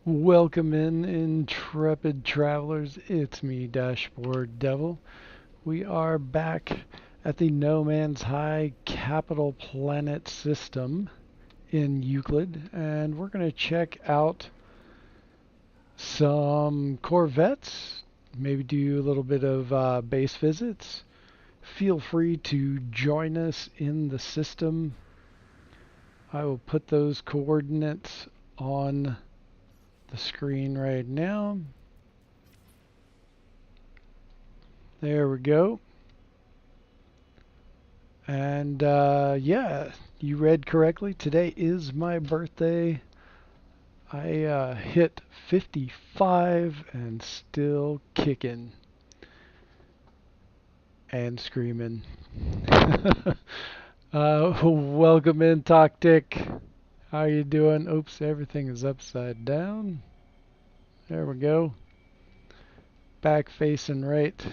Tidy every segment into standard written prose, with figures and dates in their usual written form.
Welcome in, intrepid travelers. It's me, Dashboard Devil. We are back at the No Man's High Capital Planet System in Euclid, and we're going to check out some Corvettes, maybe do a little bit of base visits. Feel free to join us in the system. I will put those coordinates on the screen right now. There we go. And yeah, you read correctly. Today is my birthday. I hit 55 and still kicking and screaming. Welcome in, Tactic. How you doing? Oops, everything is upside down. There we go. Back facing right.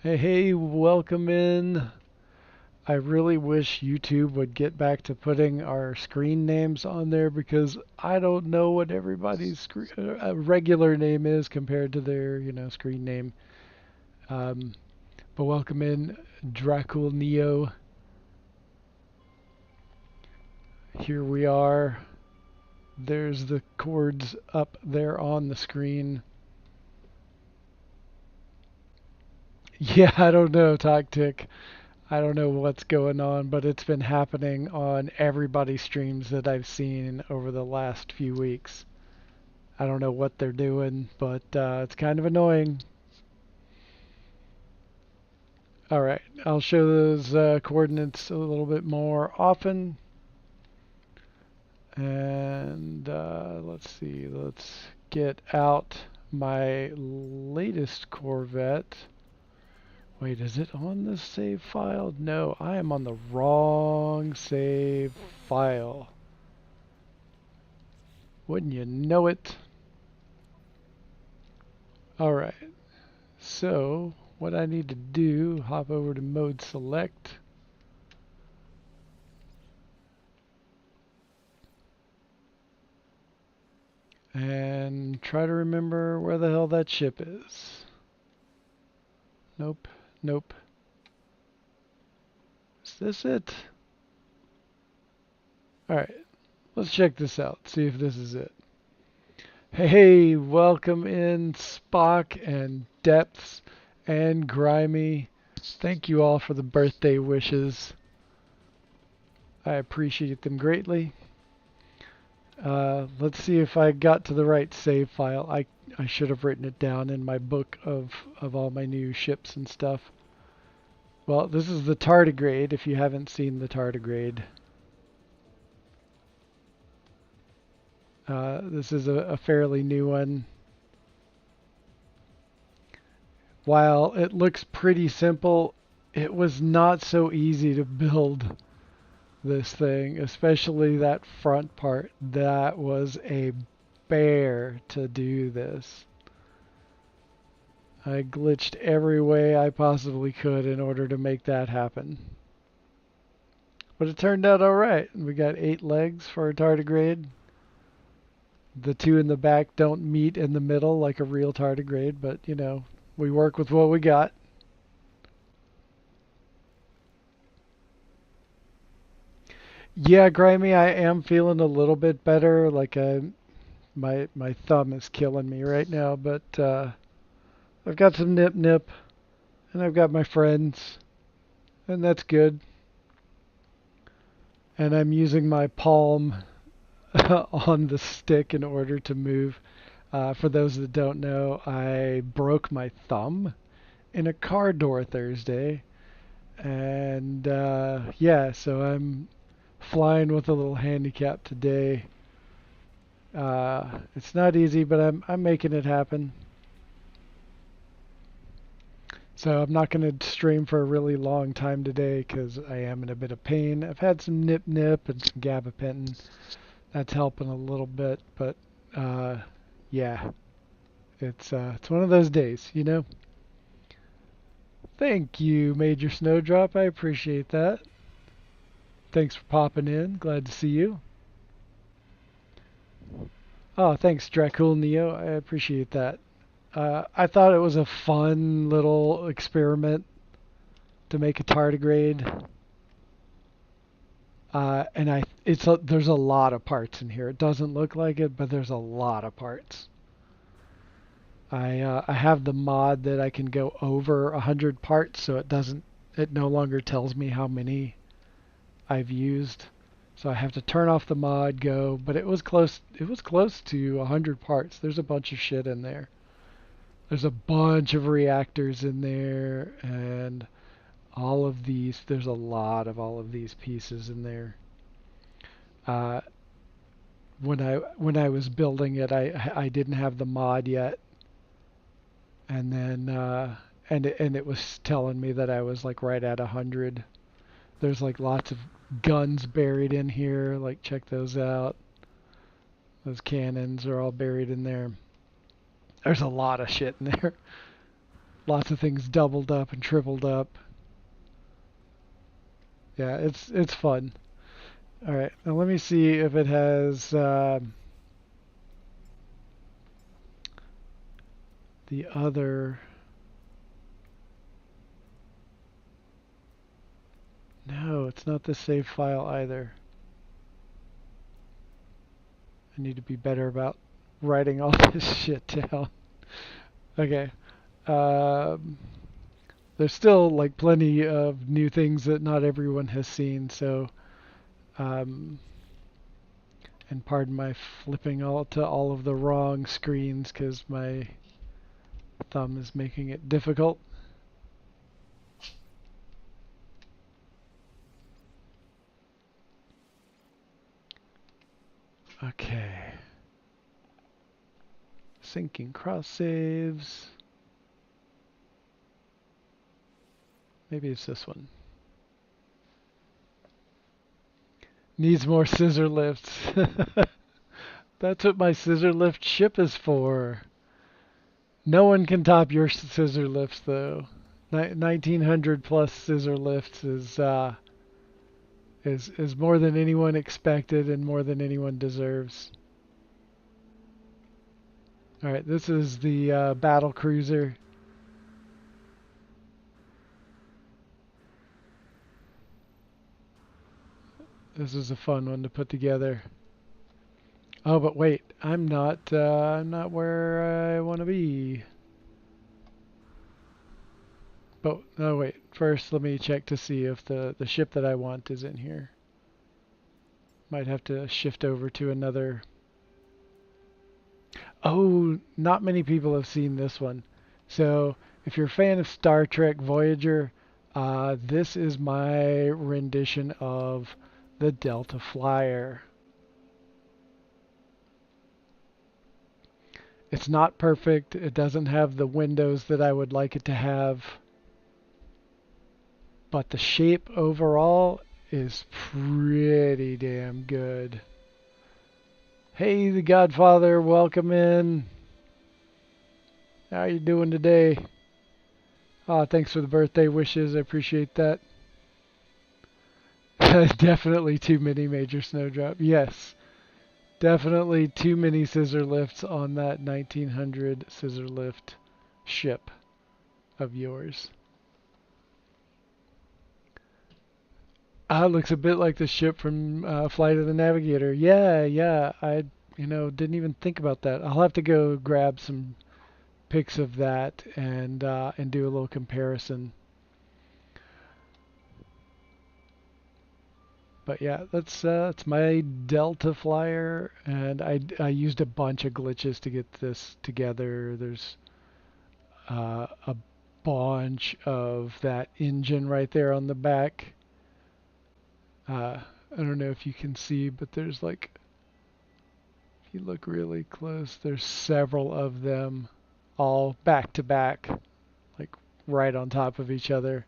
Hey, welcome in. I really wish YouTube would get back to putting our screen names on there because I don't know what everybody's regular name is compared to their, screen name. But welcome in, Dracul Neo. Here we are. There's the chords up there on the screen. Yeah, I don't know, Tactic. I don't know what's going on, but it's been happening on everybody's streams that I've seen over the last few weeks. I don't know what they're doing, but it's kind of annoying. Alright, I'll show those coordinates a little bit more often. And let's see, let's get out my latest Corvette. Wait, is it on the save file? No, I am on the wrong save file. Wouldn't you know it? Alright, so what I need to do, hop over to mode select. And try to remember where the hell that ship is. Nope, nope. Is this it? Alright, let's check this out, see if this is it. Hey, welcome in Spock and Depths and Grimy. Thank you all for the birthday wishes. I appreciate them greatly. Let's see if I got to the right save file. I should have written it down in my book of all my new ships and stuff. Well, this is the tardigrade if you haven't seen the tardigrade. This is a fairly new one. While it looks pretty simple, it was not so easy to build this thing, especially that front part. That was a bear to do this. I glitched every way I possibly could in order to make that happen. But it turned out alright. We got 8 legs for a tardigrade. The 2 in the back don't meet in the middle like a real tardigrade, but we work with what we got. Yeah, Grimy, I am feeling a little bit better. Like my thumb is killing me right now, but I've got some NipNip, and I've got my friends, and that's good. And I'm using my palm on the stick in order to move. For those that don't know, I broke my thumb in a car door Thursday. And yeah, so I'm flying with a little handicap today. It's not easy, but I'm making it happen. So I'm not going to stream for a really long time today because I am in a bit of pain. I've had some NipNip and some gabapentin. That's helping a little bit, but yeah, it's one of those days, Thank you, Major Snowdrop. I appreciate that. Thanks for popping in. Glad to see you. Oh, thanks, Dracul Neo. I appreciate that. I thought it was a fun little experiment to make a tardigrade. And there's a lot of parts in here. It doesn't look like it, but there's a lot of parts. I have the mod that I can go over 100 parts, so it no longer tells me how many I've used. So I have to turn off the mod, go, but it was close to 100 parts. There's a bunch of shit in there. There's a bunch of reactors in there, and there's a lot of all of these pieces in there. Uh, when I was building it, I didn't have the mod yet, and then and it was telling me that I was like right at 100. There's like lots of guns buried in here. Like check those out. Those cannons are all buried in there. There's a lot of shit in there. Lots of things doubled up and tripled up. Yeah, it's fun. All right, now let me see if it has the other. No, it's not the save file either. I need to be better about writing all this shit down. Okay. Um, there's still like plenty of new things that not everyone has seen, so um, and pardon my flipping all to all of the wrong screens because my thumb is making it difficult. Okay. Syncing cross saves. Maybe it's this one. Needs more scissor lifts. That's what my scissor lift ship is for. No one can top your scissor lifts though. 1900 plus scissor lifts is more than anyone expected and more than anyone deserves. All right, this is the battle cruiser. This is a fun one to put together. Oh, but wait, I'm not where I want to be. But no, wait. First, let me check to see if the ship that I want is in here. Might have to shift over to another. Oh, not many people have seen this one. So, if you're a fan of Star Trek Voyager, this is my rendition of the Delta Flyer. It's not perfect. It doesn't have the windows that I would like it to have. But the shape overall is pretty damn good. Hey, the Godfather, welcome in. How you doing today? Thanks for the birthday wishes. I appreciate that. Definitely too many major snowdrop. Yes, definitely too many scissor lifts on that 1900 scissor lift ship of yours. Looks a bit like the ship from Flight of the Navigator. Yeah, yeah. I, didn't even think about that. I'll have to go grab some pics of that and do a little comparison. But yeah, that's my Delta Flyer, and I used a bunch of glitches to get this together. There's a bunch of that engine right there on the back. I don't know if you can see, but there's like, if you look really close, there's several of them all back to back, like right on top of each other.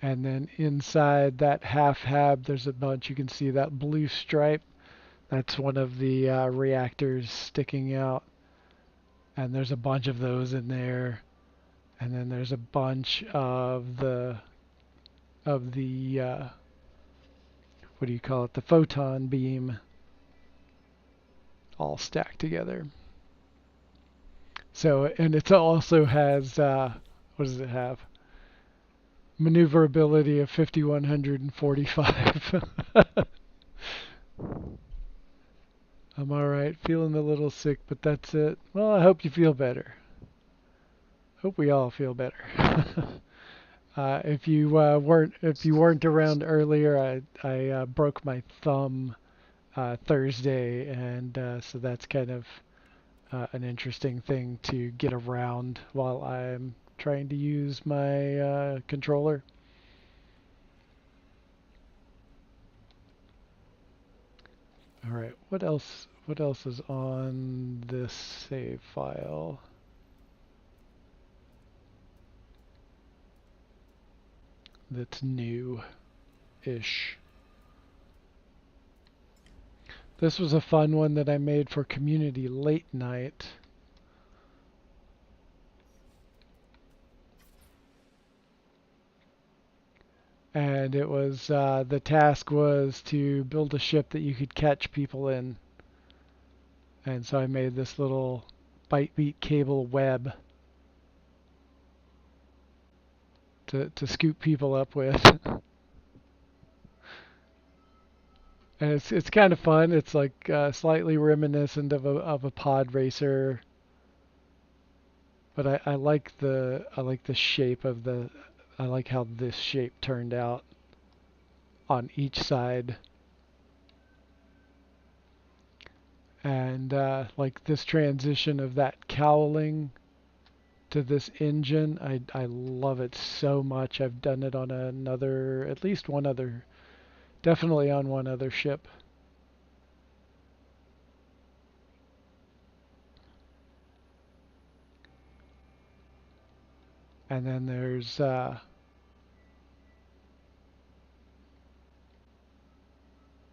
And then inside that half hab, there's a bunch. You can see that blue stripe. That's one of the reactors sticking out. And there's a bunch of those in there. And then there's a bunch of the what do you call it? The photon beam all stacked together. So, and it also has, what does it have? Maneuverability of 5,145. I'm alright, feeling a little sick, but that's it. Well, I hope you feel better. Hope we all feel better. If you weren't around earlier, I broke my thumb Thursday, and so that's kind of an interesting thing to get around while I'm trying to use my controller. All right, what else? What else is on this save file? That's new-ish. This was a fun one that I made for community late night. And it was, the task was to build a ship that you could catch people in. And so I made this little bite beat cable web to scoop people up with. And it's kind of fun. It's like slightly reminiscent of a pod racer. But I like the shape of the, I like how this shape turned out on each side. And like this transition of that cowling to this engine, I love it so much. I've done it on another, at least one other, definitely on one other ship. And then there's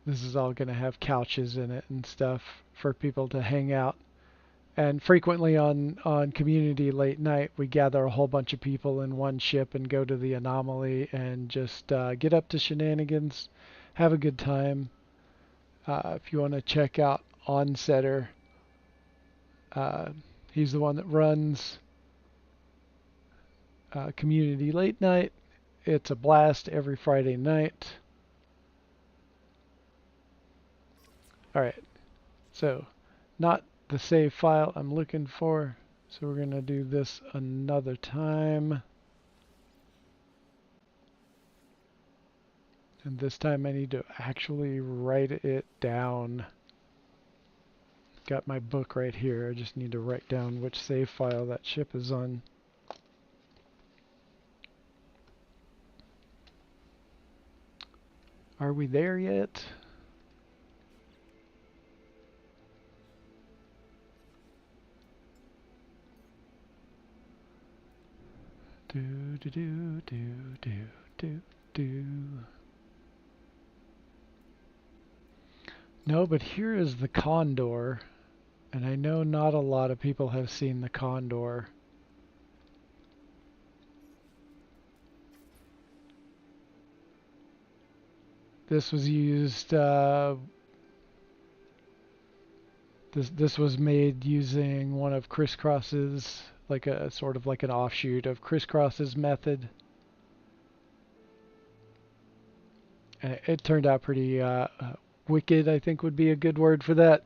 this is all going to have couches in it and stuff for people to hang out. And frequently on community late night, we gather a whole bunch of people in one ship and go to the anomaly and just get up to shenanigans, have a good time. If you want to check out Onsetter, he's the one that runs community late night. It's a blast every Friday night. Alright, so not the save file I'm looking for, so we're going to do this another time. And this time I need to actually write it down. Got my book right here, I just need to write down which save file that ship is on. Are we there yet? Do do do do do do do. No, but here is the Condor, and I know not a lot of people have seen the Condor. This was used. This was made using one of Crisscross's, like a sort of like an offshoot of Crisscross's method. And it turned out pretty wicked, I think would be a good word for that.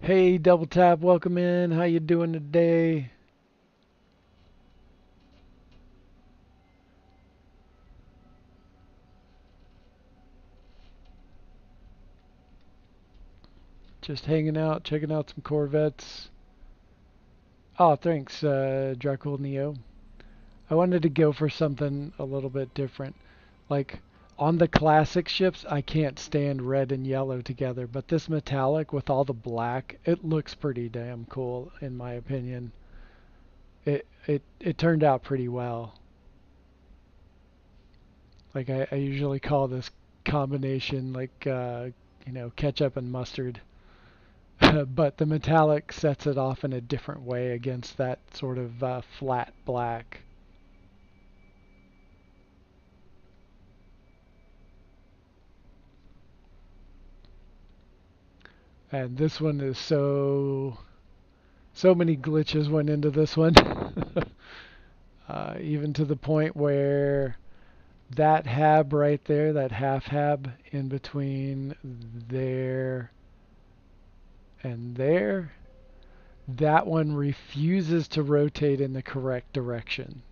Hey, Double Tap, welcome in. How you doing today? Just hanging out, checking out some Corvettes. Oh, thanks, Dracul Neo. I wanted to go for something a little bit different. Like, on the classic ships, I can't stand red and yellow together, but this metallic with all the black, it looks pretty damn cool, in my opinion. It turned out pretty well. Like, I usually call this combination, like, you know, ketchup and mustard. But the metallic sets it off in a different way against that sort of flat black. And this one is so many glitches went into this one. Even to the point where that hab right there, that half hab in between there and there, that one refuses to rotate in the correct direction.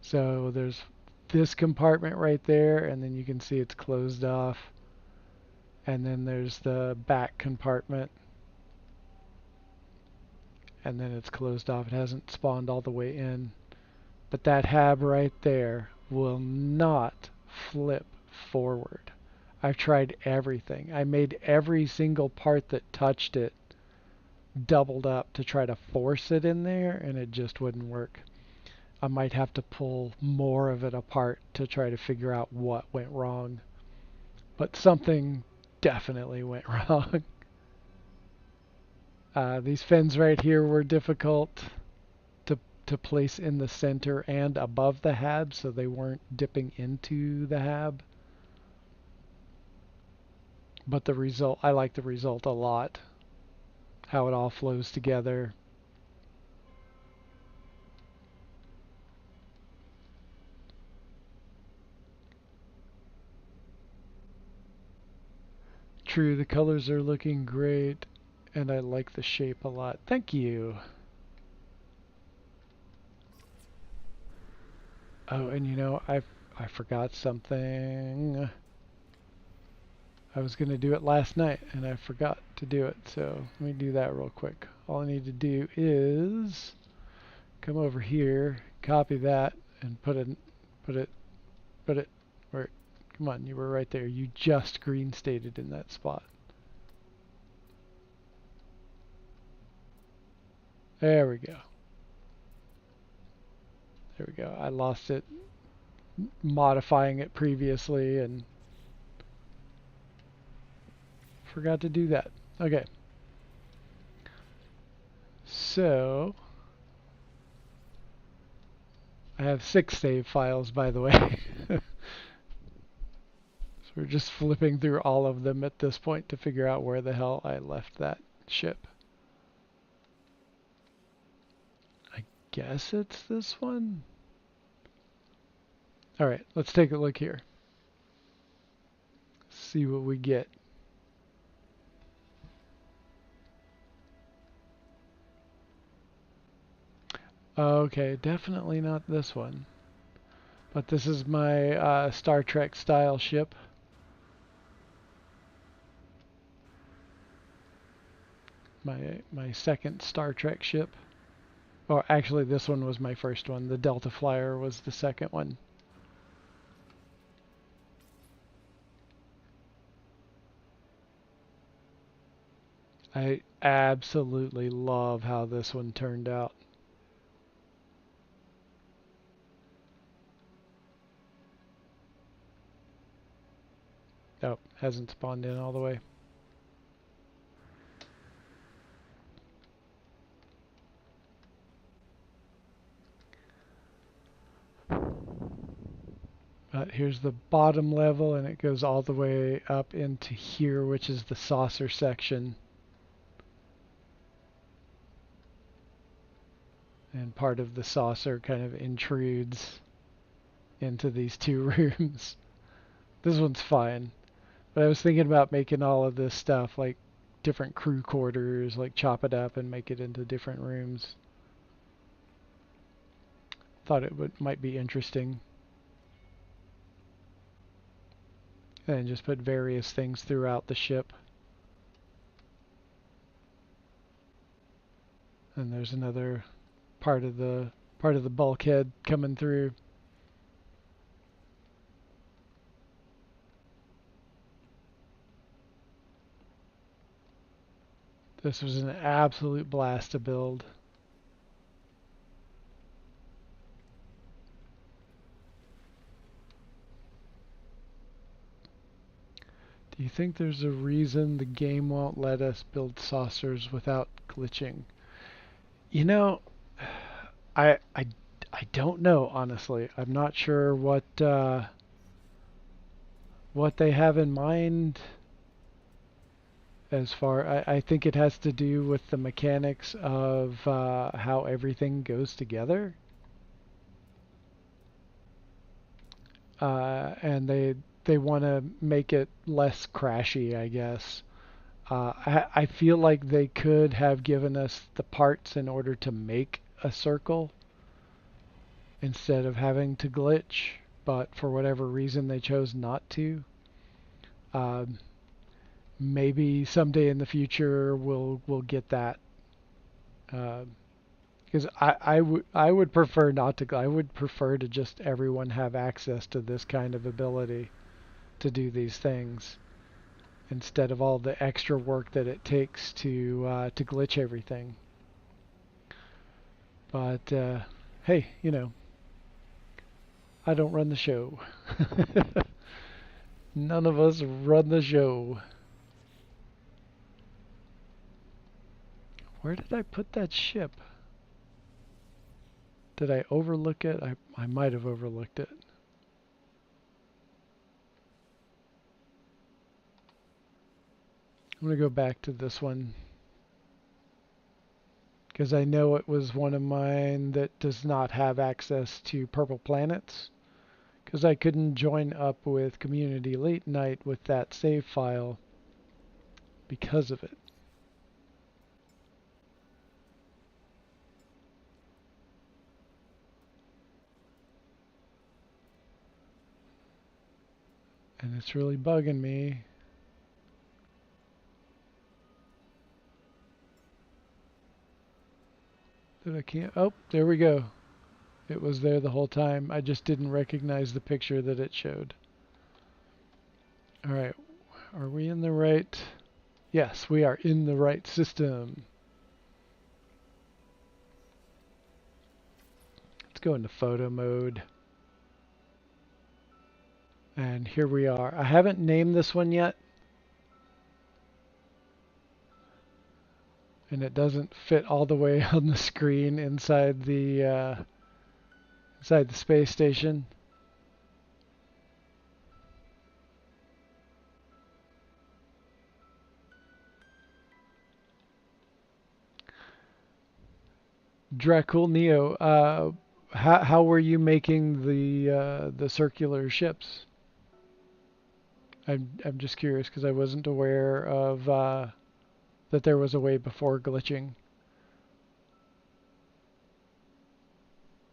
So there's this compartment right there, and then you can see it's closed off. And then there's the back compartment, and then it's closed off. It hasn't spawned all the way in. But that hab right there will not flip forward. I've tried everything. I made every single part that touched it doubled up to try to force it in there, and it just wouldn't work. I might have to pull more of it apart to try to figure out what went wrong. But something definitely went wrong. These fins right here were difficult to place in the center and above the hab, so they weren't dipping into the hab. But the result, I like the result a lot. How it all flows together. True, the colors are looking great, and I like the shape a lot. Thank you. Oh, and you know, I forgot something. I was going to do it last night, and I forgot to do it, so let me do that real quick. All I need to do is come over here, copy that, and put it where, come on, you were right there. You just green stated in that spot. There we go. There we go. I lost it modifying it previously and forgot to do that. Okay. So I have 6 save files, by the way. So we're just flipping through all of them at this point to figure out where the hell I left that ship. I guess it's this one. All right, let's take a look here. See what we get. Okay, definitely not this one. But this is my Star Trek style ship. My second Star Trek ship. Oh, actually this one was my first one. The Delta Flyer was the second one. I absolutely love how this one turned out. Oh, hasn't spawned in all the way. Here's the bottom level, and it goes all the way up into here, which is the saucer section. And part of the saucer kind of intrudes into these 2 rooms. This one's fine. But I was thinking about making all of this stuff like different crew quarters, like chop it up and make it into different rooms. Thought it might be interesting. And just put various things throughout the ship. And there's another part of the bulkhead coming through. This was an absolute blast to build. Do you think there's a reason the game won't let us build saucers without glitching? You know, I don't know, honestly. I'm not sure what they have in mind as far I think it has to do with the mechanics of how everything goes together. And they want to make it less crashy, I guess. I feel like they could have given us the parts in order to make a circle instead of having to glitch, but for whatever reason they chose not to. Um, Maybe someday in the future we'll get that. Because I would prefer not to. I would prefer to just everyone have access to this kind of ability to do these things instead of all the extra work that it takes to glitch everything. But hey, I don't run the show. None of us run the show. Where did I put that ship? Did I overlook it? I might have overlooked it. I'm going to go back to this one because I know it was one of mine that does not have access to purple planets because I couldn't join up with Community Late Night with that save file because of it. And it's really bugging me. That I can't. Oh, there we go. It was there the whole time. I just didn't recognize the picture that it showed. All right. Are we in the right? Yes, we are in the right system. Let's go into photo mode. And here we are. I haven't named this one yet. And it doesn't fit all the way on the screen inside the space station. Dracul Neo, how were you making the circular ships? I'm just curious because I wasn't aware of that there was a way before glitching.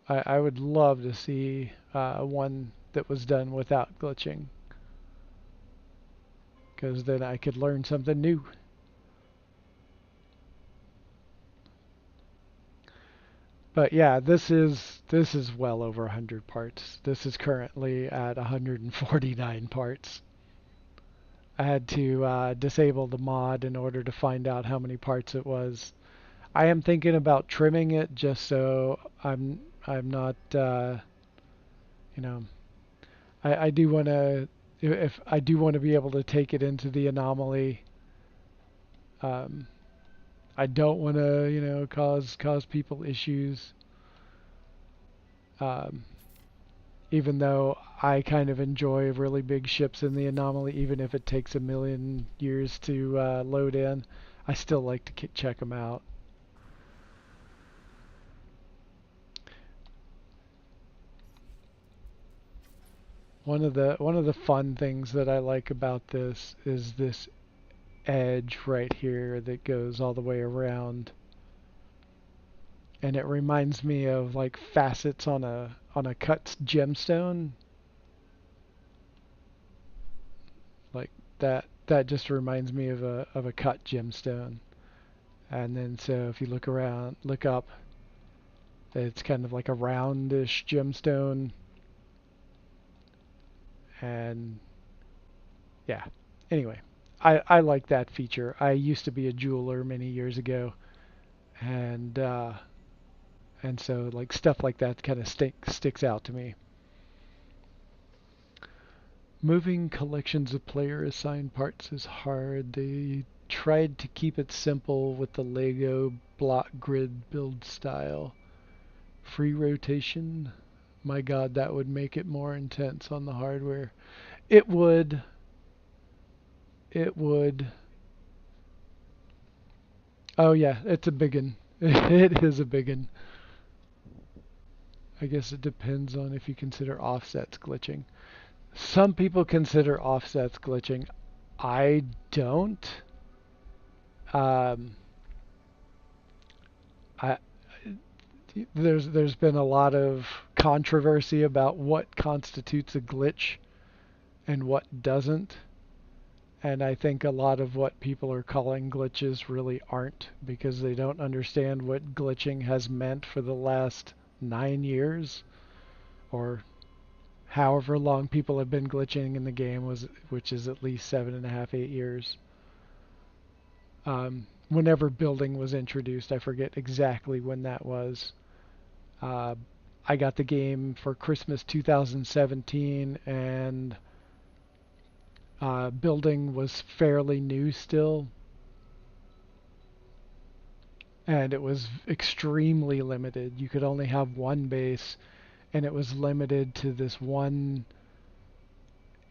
I would love to see one that was done without glitching because then I could learn something new. But yeah, this is well over 100 parts. This is currently at 149 parts. I had to disable the mod in order to find out how many parts it was. I am thinking about trimming it just so I'm not you know I do want to if I do want to be able to take it into the anomaly. Um, I don't want to cause people issues. Um, Even though I kind of enjoy really big ships in the anomaly, even if it takes a million years to load in, I still like to check them out. One of the fun things that I like about this is this edge right here that goes all the way around, and it reminds me of like facets on a cut gemstone, like that just reminds me of a cut gemstone. And then so if you look up, it's kind of like a roundish gemstone. And yeah, anyway, I like that feature. I used to be a jeweler many years ago, and so like stuff like that kind of sticks out to me. Moving collections of player assigned parts is hard. They tried to keep it simple with the Lego block grid build style. Free rotation. My God, that would make it more intense on the hardware. It would. It would. Oh yeah, it's a big one. It is a big one. I guess it depends on if you consider offsets glitching. Some people consider offsets glitching. I don't. Um, I there's been a lot of controversy about what constitutes a glitch and what doesn't. And I think a lot of what people are calling glitches really aren't because they don't understand what glitching has meant for the last 9 years or however long people have been glitching in the game which is at least 7.5, 8 years. Whenever building was introduced, I forget exactly when that was. Uh, I got the game for Christmas 2017, and building was fairly new still, and it was extremely limited. You could only have one base, and it was limited to this one.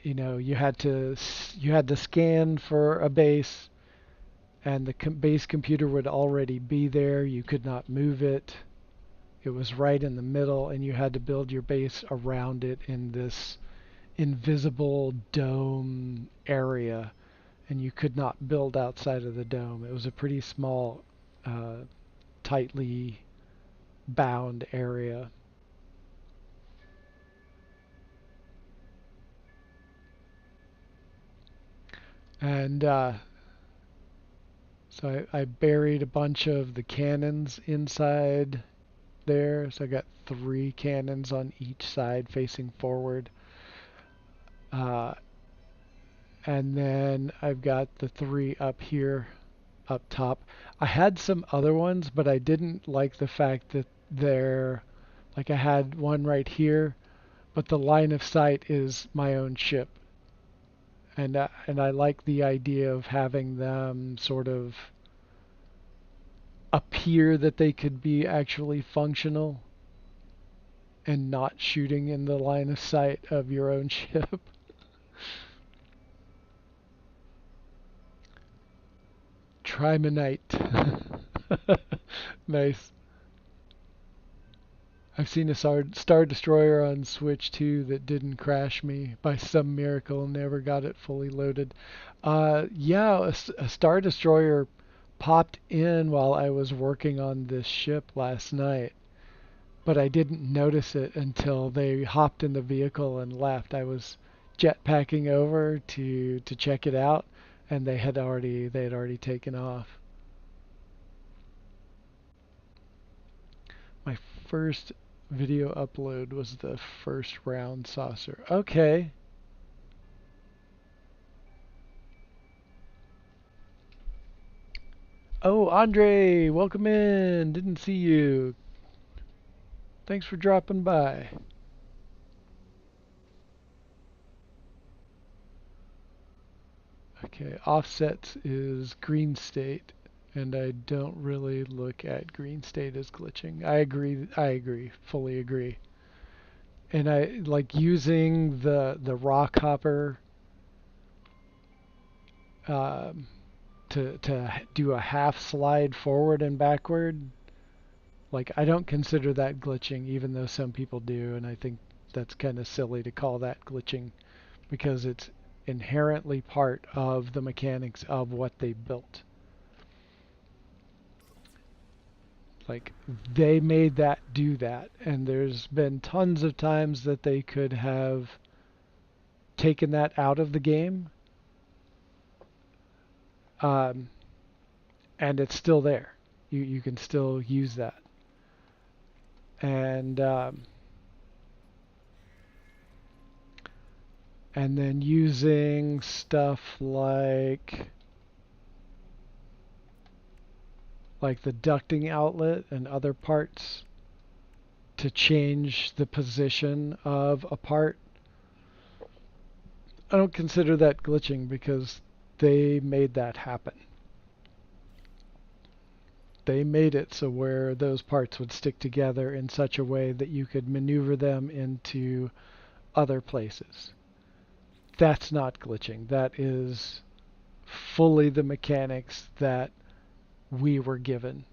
You had to scan for a base, and the base computer would already be there. You could not move it. It was right in the middle, and you had to build your base around it in this invisible dome area, and you could not build outside of the dome. It was a pretty small, uh, tightly bound area. And so I buried a bunch of the cannons inside there. So I got three cannons on each side facing forward. Uh, and then I've got the three up here up top. I had some other ones, but I didn't like the fact that they're like I had one right here, but the line of sight is my own ship, and I like the idea of having them sort of appear that they could be actually functional and not shooting in the line of sight of your own ship. Trimonite. Nice. I've seen a Star Destroyer on Switch 2 that didn't crash me by some miracle and never got it fully loaded. Yeah, a Star Destroyer popped in while I was working on this ship last night, but I didn't notice it until they hopped in the vehicle and left. I was jetpacking over to check it out, and they had already taken off. My first video upload was the first round saucer. Okay. Oh, Andre, welcome in. Didn't see you. Thanks for dropping by. Okay, offsets is green state, and I don't really look at green state as glitching. I agree, fully agree. And I like using the rock hopper um, to do a half slide forward and backward. Like I don't consider that glitching, even though some people do, and I think that's kind of silly to call that glitching because it's inherently part of the mechanics of what they built. Like they made that do that, and there's been tons of times that they could have taken that out of the game, um, and it's still there. You can still use that, and and then using stuff like the ducting outlet and other parts to change the position of a part. I don't consider that glitching because they made that happen. They made it so where those parts would stick together in such a way that you could maneuver them into other places. That's not glitching. That is fully the mechanics that we were given.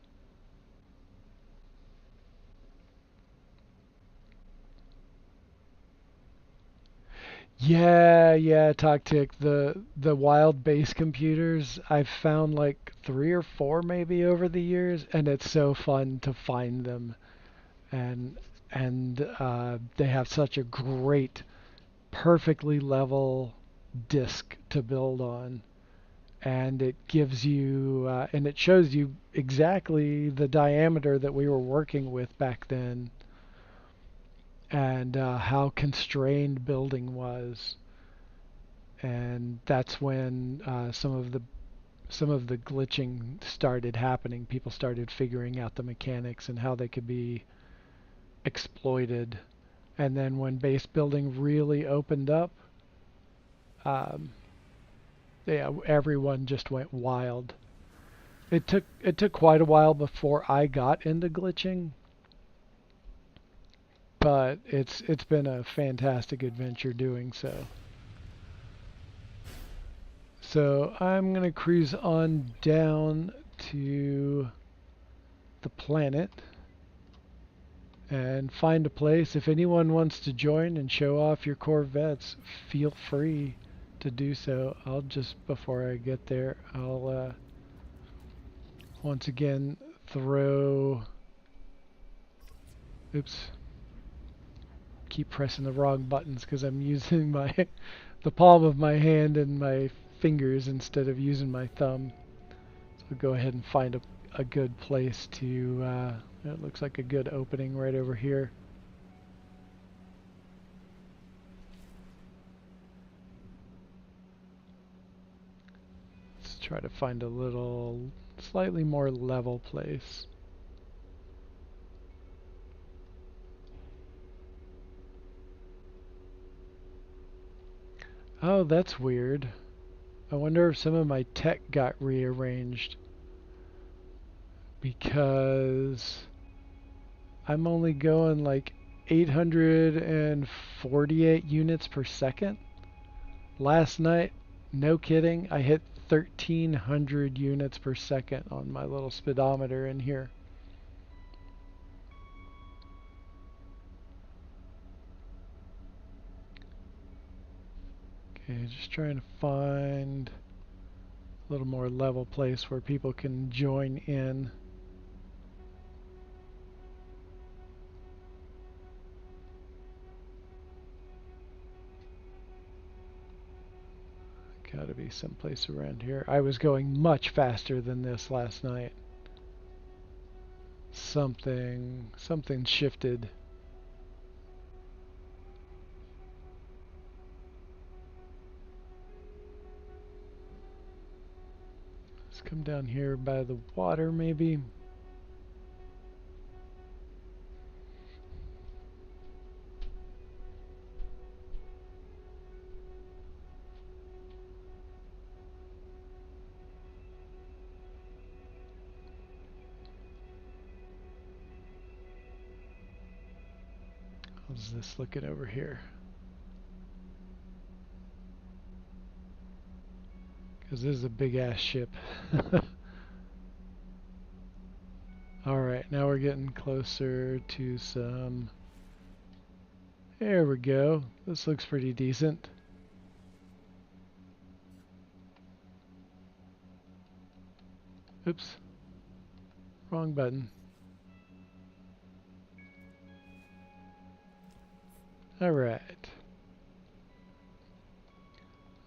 Yeah, Tactic. The wild base computers, I've found like three or four maybe over the years, and it's so fun to find them. And they have such a great, perfectly level disk to build on, and it gives you and it shows you exactly the diameter that we were working with back then, and how constrained building was. And that's when some of the glitching started happening. People started figuring out the mechanics and how they could be exploited. And then when base building really opened up, um, yeah, everyone just went wild. It took quite a while before I got into glitching, but it's been a fantastic adventure doing so. So I'm gonna cruise on down to the planet and find a place. If anyone wants to join and show off your Corvettes, feel free to do so. I'll just, before I get there, I'll once again throw, oops, keep pressing the wrong buttons because I'm using my the palm of my hand and my fingers instead of using my thumb. So go ahead and find a good place to, it looks like a good opening right over here. Let's try to find a little slightly more level place. Oh, that's weird. I wonder if some of my tech got rearranged because I'm only going like 848 units per second. Last night, no kidding, I hit 1300 units per second on my little speedometer in here. Okay, just trying to find a little more level place where people can join in. Gotta be someplace around here. I was going much faster than this last night. Something shifted. Let's come down here by the water maybe. How's this looking over here? Because this is a big ass ship. Alright, now we're getting closer to some... There we go. This looks pretty decent. Oops. Wrong button. Alright.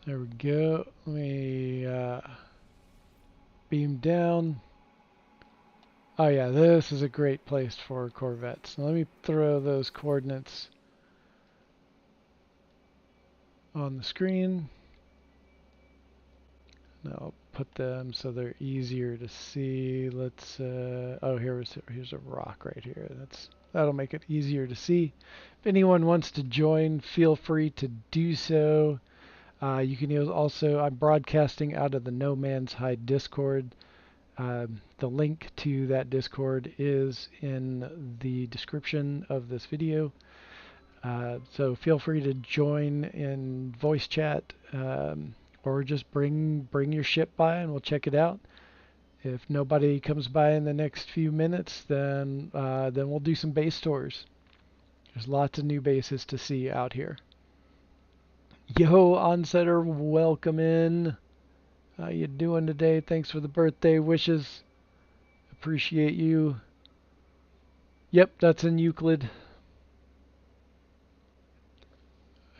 There we go. Let me beam down. Oh yeah, this is a great place for Corvettes. Now let me throw those coordinates on the screen. And I'll put them so they're easier to see. Let's oh, here's a rock right here. That'll make it easier to see. If anyone wants to join, feel free to do so. You can also, I'm broadcasting out of the No Man's Hide Discord. The link to that Discord is in the description of this video. So feel free to join in voice chat, or just bring your ship by and we'll check it out. If nobody comes by in the next few minutes, then we'll do some base tours. There's lots of new bases to see out here. Yo, Onsetter, welcome in. How you doing today? Thanks for the birthday wishes. Appreciate you. Yep, that's in Euclid.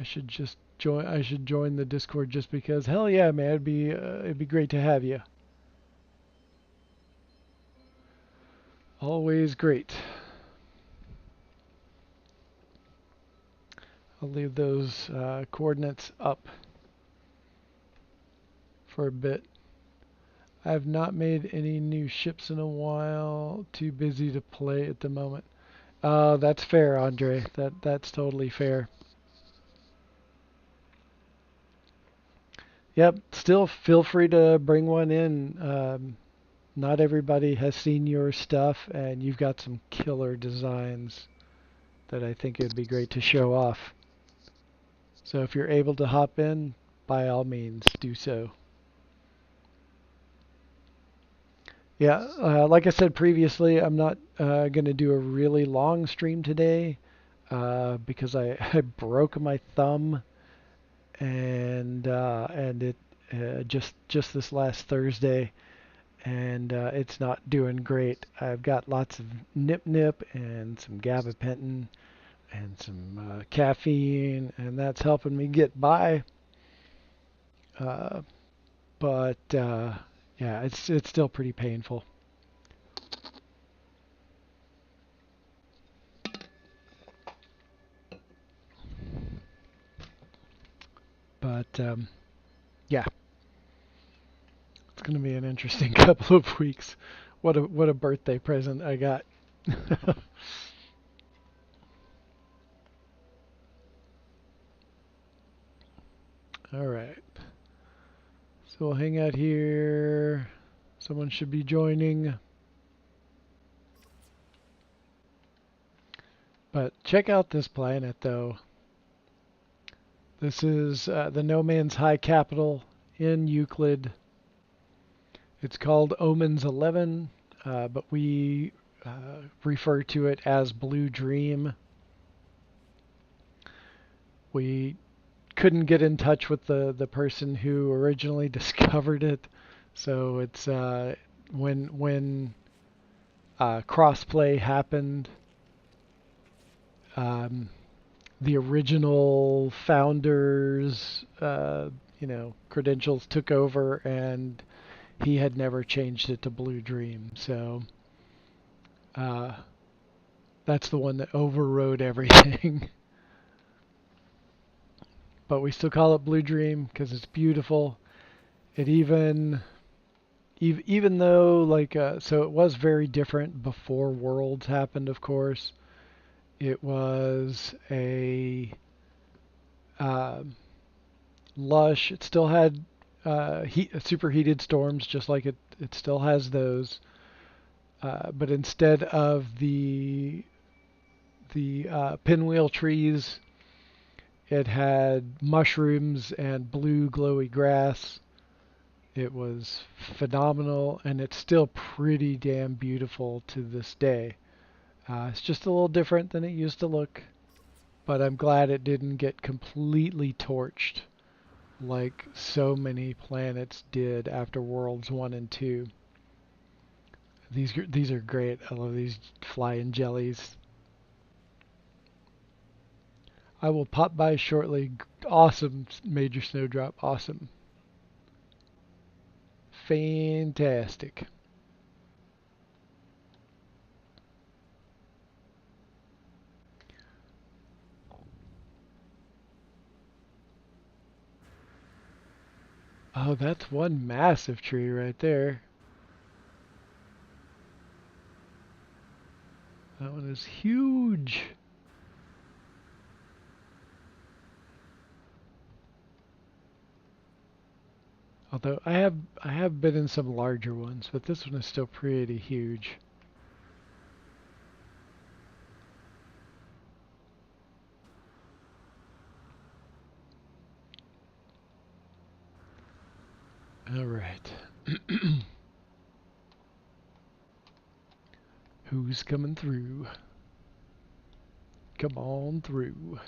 I should join the Discord just because. Hell yeah, man! It'd be great to have you. Always great. I'll leave those coordinates up for a bit. I have not made any new ships in a while. Too busy to play at the moment. That's fair, Andre. That's totally fair. Yep. Still, feel free to bring one in. Not everybody has seen your stuff, and you've got some killer designs that I think it'd be great to show off. So if you're able to hop in, by all means, do so. Yeah, like I said previously, I'm not going to do a really long stream today because I broke my thumb and it just this last Thursday, and it's not doing great. I've got lots of NipNip and some gabapentin and some caffeine, and that's helping me get by. Uh, but yeah, it's still pretty painful. But yeah, it's gonna be an interesting couple of weeks. What a birthday present I got. All right. So we'll hang out here. Someone should be joining. But check out this planet, though. This is the No Man's High capital in Euclid. It's called Omins XI, but we refer to it as Blue Dream. We couldn't get in touch with the person who originally discovered it, so it's when crossplay happened, um, the original founders, credentials took over, and he had never changed it to Blue Dream. So uh, that's the one that overrode everything. But we still call it Blue Dream because it's beautiful. It even though so it was very different before Worlds happened, of course. It was a uh, lush. It still had superheated storms, just like it still has those. But instead of the pinwheel trees, it had mushrooms and blue glowy grass. It was phenomenal, and it's still pretty damn beautiful to this day. It's just a little different than it used to look, but I'm glad it didn't get completely torched like so many planets did after Worlds 1 and 2. These are great. I love these flying jellies. I will pop by shortly. Awesome, Major Snowdrop. Awesome. Fantastic. Oh, that's one massive tree right there. That one is huge. Although I have been in some larger ones, but this one is still pretty huge. All right. Who's coming through? Come on through.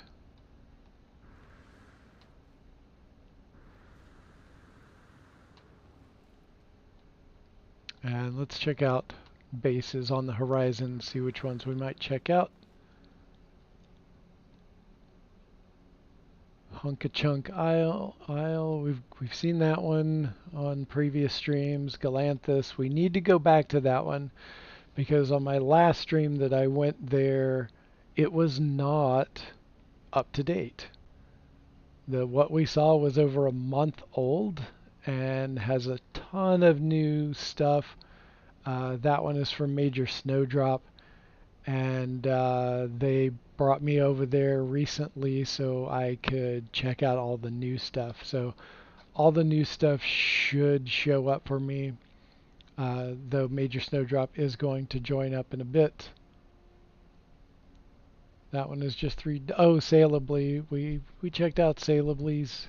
And let's check out bases on the horizon, see which ones we might check out. Hunka-Chunk Isle, we've seen that one on previous streams. Galanthus, we need to go back to that one because on my last stream that I went there, it was not up to date. What we saw was over a month old and has a ton of new stuff. That one is from Major Snowdrop, and they brought me over there recently so I could check out all the new stuff. So all the new stuff should show up for me, though Major Snowdrop is going to join up in a bit. That one is just 3. Oh, Salably. We checked out Salably's.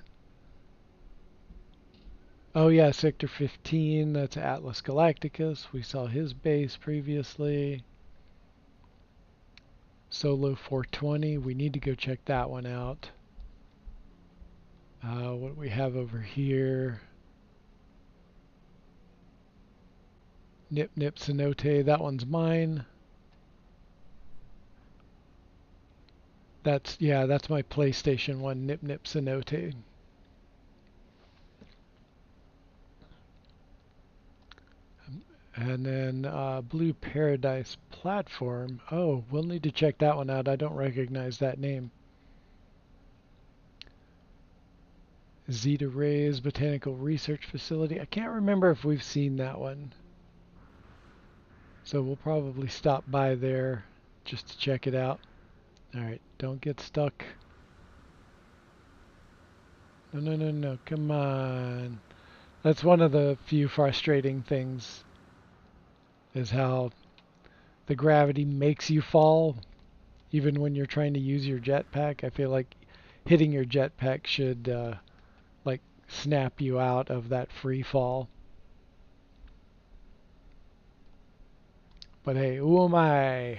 Oh yeah, Sector 15. That's Atlas Galacticus. We saw his base previously. Solo 420. We need to go check that one out. What do we have over here? NipNip Cenote. That one's mine. That's my PlayStation 1 NipNip Cenote. And then Blue Paradise Platform. Oh, we'll need to check that one out. I don't recognize that name. Zeta Rays Botanical Research Facility. I can't remember if we've seen that one. So we'll probably stop by there just to check it out. Alright, don't get stuck. No, come on. That's one of the few frustrating things, is how the gravity makes you fall even when you're trying to use your jetpack. I feel like hitting your jetpack should like snap you out of that free fall. But hey, who am I?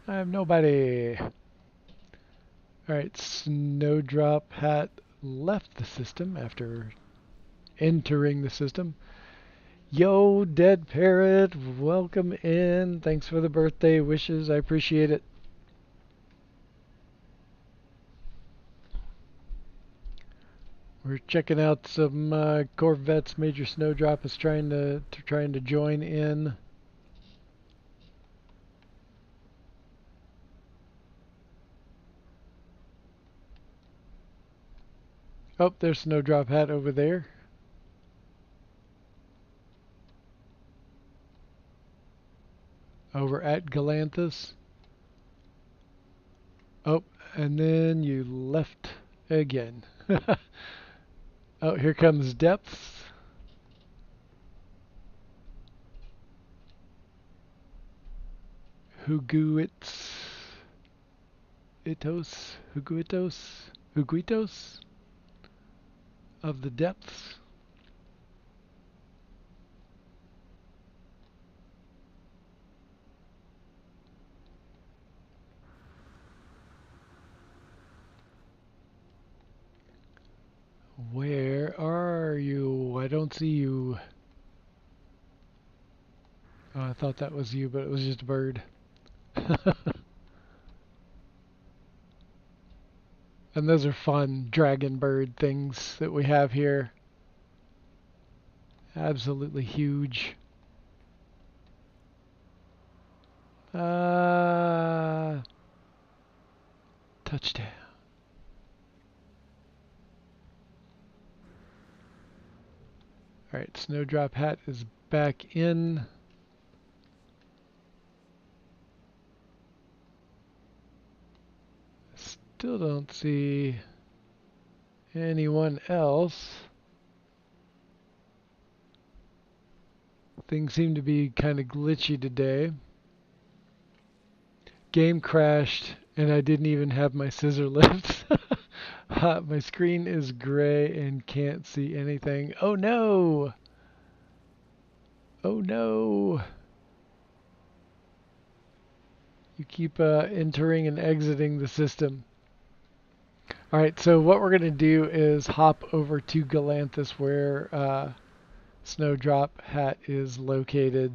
I'm nobody. Alright, Snowdrop Hat left the system after entering the system. Yo, Dead Parrot, welcome in. Thanks for the birthday wishes. I appreciate it. We're checking out some Corvettes. Major Snowdrop is trying to join in. Oh, there's Snowdrop Hat over there. Over at Galanthus. Oh, and then you left again. Oh, here comes Depths. Huguitos of the Depths. Where are you? I don't see you. Oh, I thought that was you, but it was just a bird. And those are fun dragon bird things that we have here. Absolutely huge. Touchdown. Alright, Snowdrop Hat is back in. Still don't see anyone else. Things seem to be kind of glitchy today. Game crashed and I didn't even have my scissor lifts. My screen is gray and can't see anything. Oh no! Oh no! You keep entering and exiting the system. Alright, so what we're going to do is hop over to Galanthus where Snowdrop Hat is located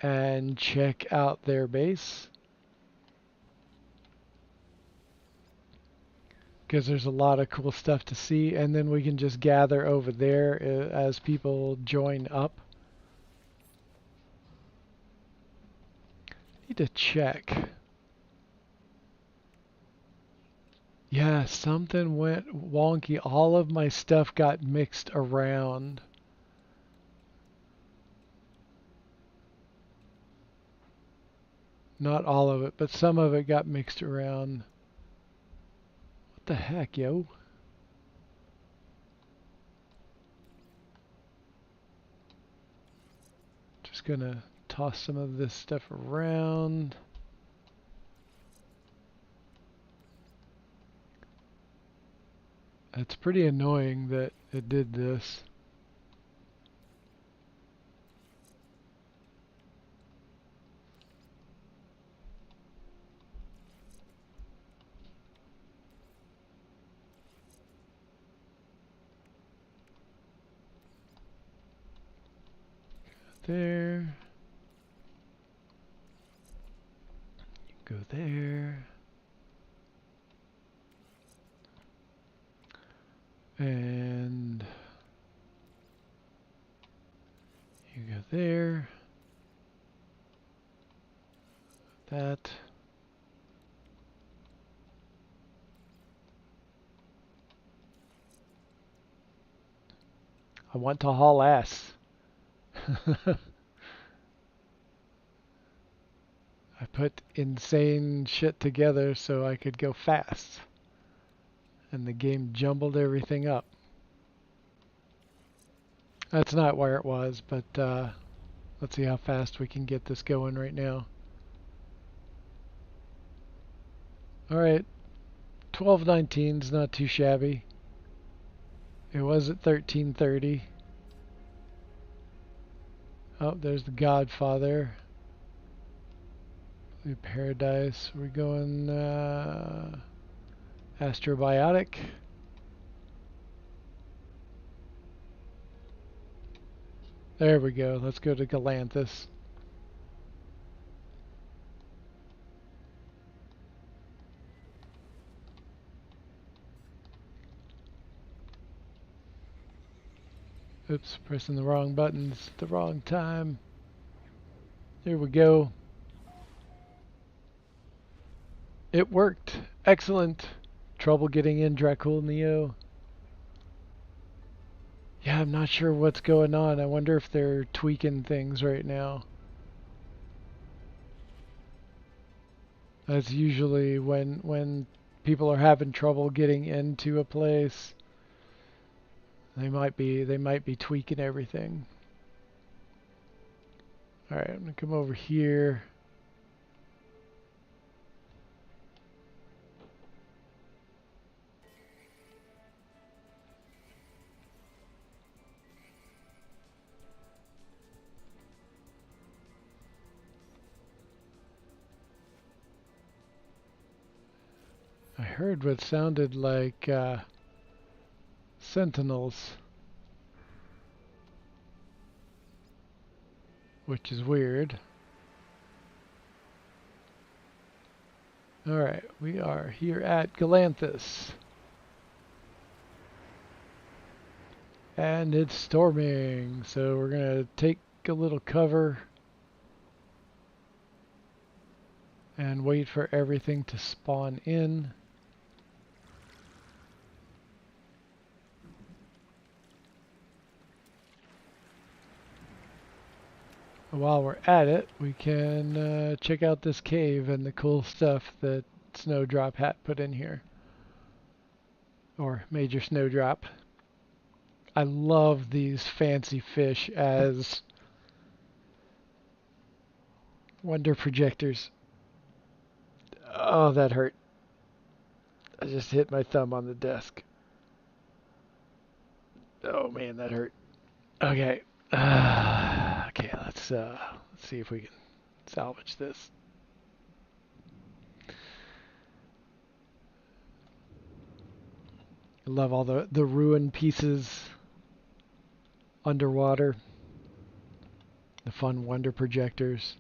and check out their base. Because there's a lot of cool stuff to see, and then we can just gather over there as people join up. Need to check. Yeah, something went wonky. All of my stuff got mixed around. Not all of it, but some of it got mixed around. What the heck, yo? Just gonna toss some of this stuff around. It's pretty annoying that it did this. There. Go there. And you go there. That. I want to haul ass. I put insane shit together so I could go fast. And the game jumbled everything up. That's not where it was, but let's see how fast we can get this going right now. Alright, 12:19 is not too shabby. It was at 13:30. Oh, there's the Godfather. Blue Paradise. We're going Astrobiotic. There we go. Let's go to Galanthus. Oops, pressing the wrong buttons at the wrong time. There we go. It worked. Excellent. Trouble getting in, Dracul Neo. Yeah, I'm not sure what's going on. I wonder if they're tweaking things right now. That's usually when people are having trouble getting into a place. They might be tweaking everything. All right, I'm gonna come over here. I heard what sounded like sentinels, which is weird. Alright, we are here at Galanthus. And it's storming, so we're going to take a little cover and wait for everything to spawn in. While we're at it, we can check out this cave and the cool stuff that Snowdrop Hat put in here. Or Major Snowdrop. I love these fancy fish as wonder projectors. Oh, that hurt. I just hit my thumb on the desk. Oh man, that hurt. Okay. Okay, let's see if we can salvage this. I love all the ruin pieces underwater. The fun wonder projectors.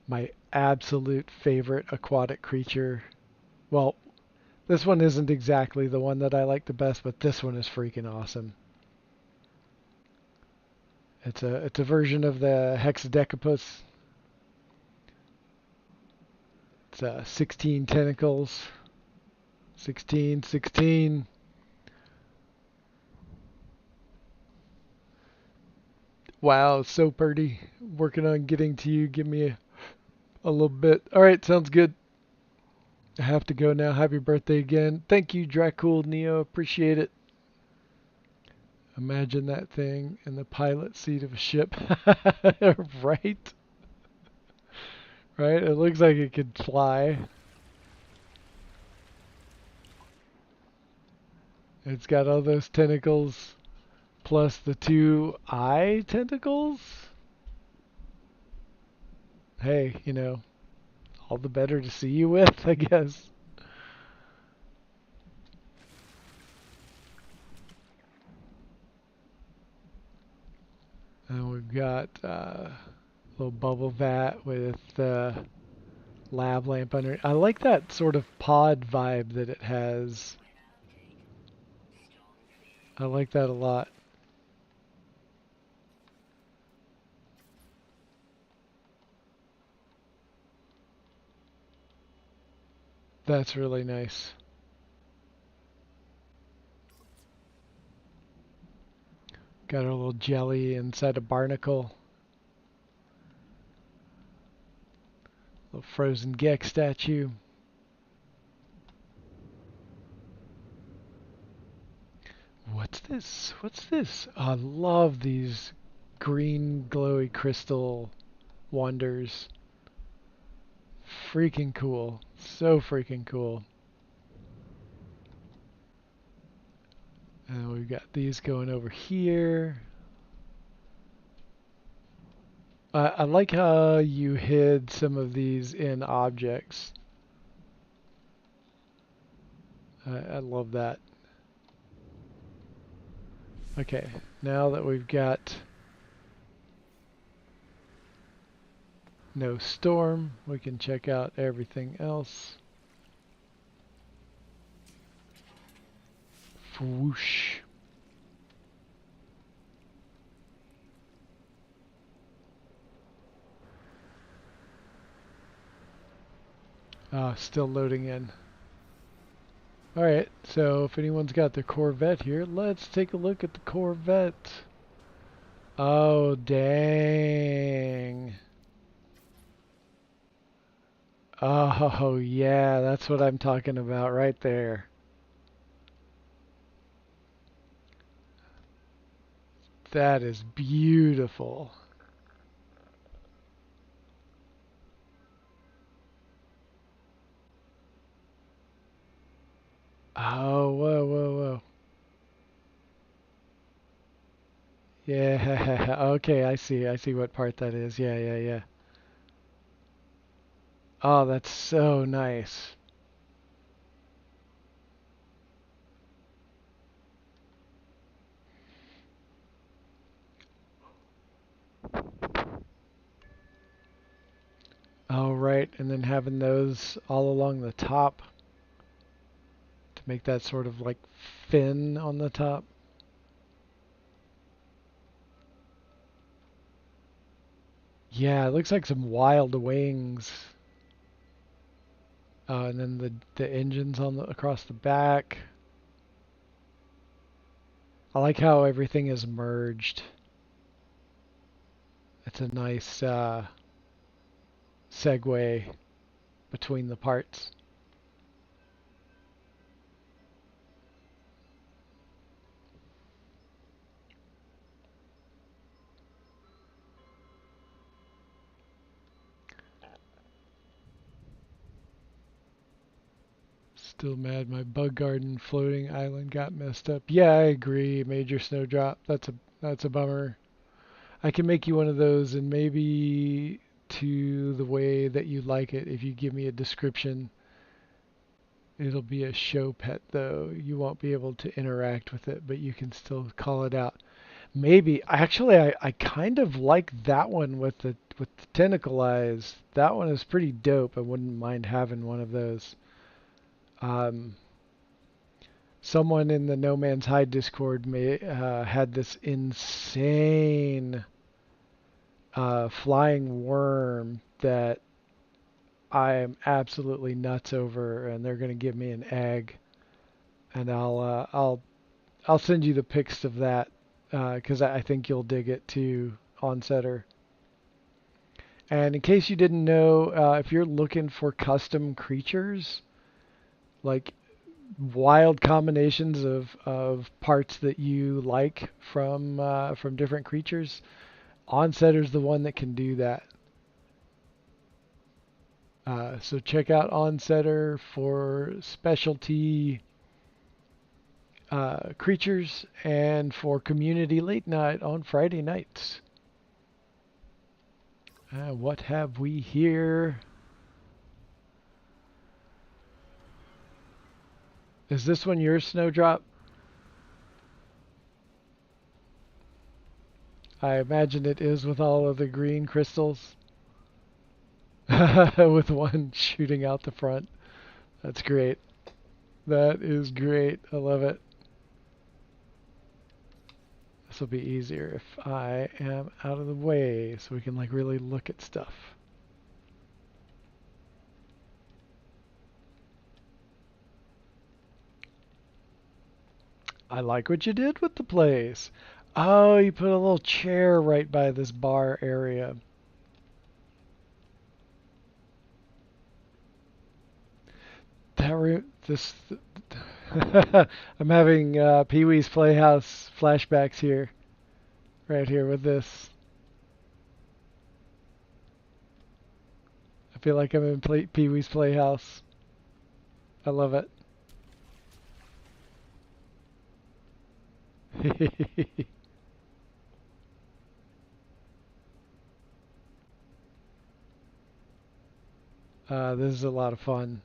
My absolute favorite aquatic creature. Well, this one isn't exactly the one that I like the best, but this one is freaking awesome. It's a version of the Hexadecapus. It's 16 tentacles. 16, 16. Wow, so pretty. Working on getting to you. Give me a little bit. All right, sounds good. I have to go now. Happy birthday again. Thank you, Dracul Neo. Appreciate it. Imagine that thing in the pilot seat of a ship. Right? Right? It looks like it could fly. It's got all those tentacles plus the two eye tentacles. Hey, all the better to see you with, I guess. And we've got a little bubble vat with lab lamp under. I like that sort of pod vibe that it has. I like that a lot. That's really nice. Got a little jelly inside a barnacle. Little frozen Gek statue. What's this? What's this? I love these green glowy crystal wonders. Freaking cool. So freaking cool. And we've got these going over here. I like how you hid some of these in objects. I love that. Okay, now that we've got no storm, we can check out everything else. Whoosh. Still loading in. Alright, so if anyone's got the Corvette here, let's take a look at the Corvette. Oh, dang. Oh, yeah, that's what I'm talking about right there. That is beautiful. Oh, whoa, whoa, whoa. Yeah, okay, I see. I see what part that is. Yeah, yeah, yeah. Oh, that's so nice. Oh, right, and then having those all along the top to make that sort of like fin on the top. Yeah, it looks like some wild wings. And then the engines on across the back. I like how everything is merged. It's a nice segue between the parts. Still mad my bug garden floating island got messed up. Yeah, I agree. Major snowdrop. That's a bummer. I can make you one of those and maybe to the way that you like it if you give me a description. It'll be a show pet though. You won't be able to interact with it, but you can still call it out. Maybe actually I kind of like that one with the tentacle eyes. That one is pretty dope. I wouldn't mind having one of those. Um, Someone in the No Man's Hide Discord had this insane flying worm that I am absolutely nuts over, and they're gonna give me an egg, and I'll send you the pics of that because I think you'll dig it too, Onsetter. And in case you didn't know, if you're looking for custom creatures, like wild combinations of parts that you like from different creatures, Onsetter's the one that can do that. So check out Onsetter for specialty creatures and for community late night on Friday nights. What have we here? Is this one your Snowdrop? I imagine it is with all of the green crystals. With one shooting out the front. That's great. That is great. I love it. This will be easier if I am out of the way so we can like really look at stuff. I like what you did with the place. Oh, you put a little chair right by this bar area. This I'm having Pee-wee's Playhouse flashbacks here, right here with this. I feel like I'm in Pee-wee's Playhouse. I love it. This is a lot of fun.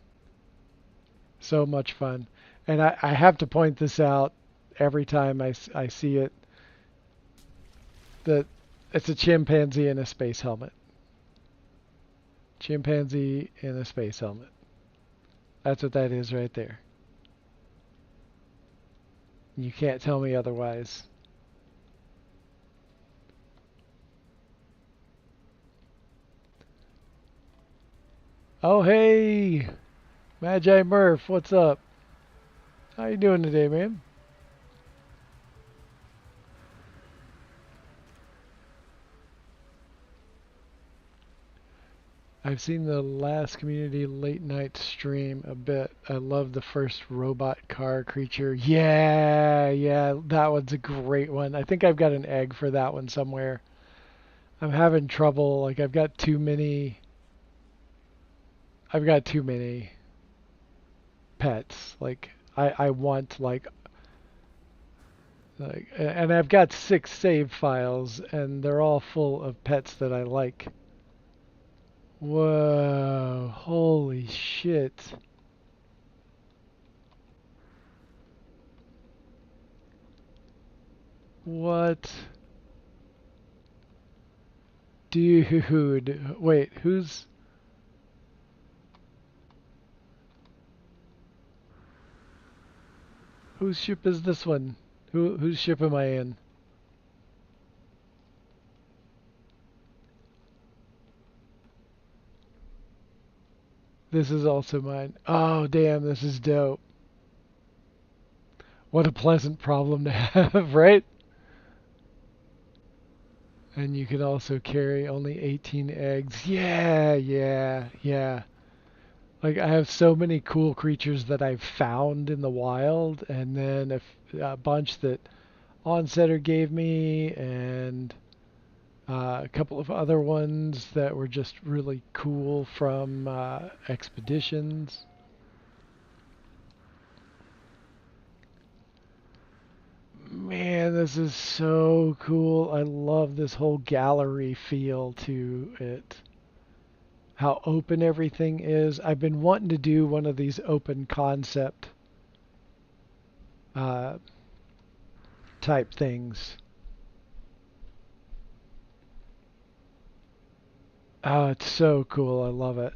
So much fun. And I have to point this out every time I see it, that it's a chimpanzee in a space helmet. Chimpanzee in a space helmet. That's what that is right there. You can't tell me otherwise. Oh, hey! Magi Murph, what's up? How you doing today, man? I've seen the last community late night stream a bit. I love the first robot car creature. Yeah, yeah, that one's a great one. I think I've got an egg for that one somewhere. I'm having trouble. Like I've got too many pets. Like I want like and I've got 6 save files and they're all full of pets that I like. Whoa, holy shit. What? Dude, wait, whose ship is this one? Whose ship am I in? This is also mine. Oh, damn, this is dope. What a pleasant problem to have, right? And you can also carry only 18 eggs. Yeah, yeah, yeah. Like I have so many cool creatures that I've found in the wild, and then a bunch that Onsetter gave me, and a couple of other ones that were just really cool from expeditions. Man, this is so cool. I love this whole gallery feel to it. how open everything is. I've been wanting to do one of these open concept uh, type things. Oh, it's so cool. I love it.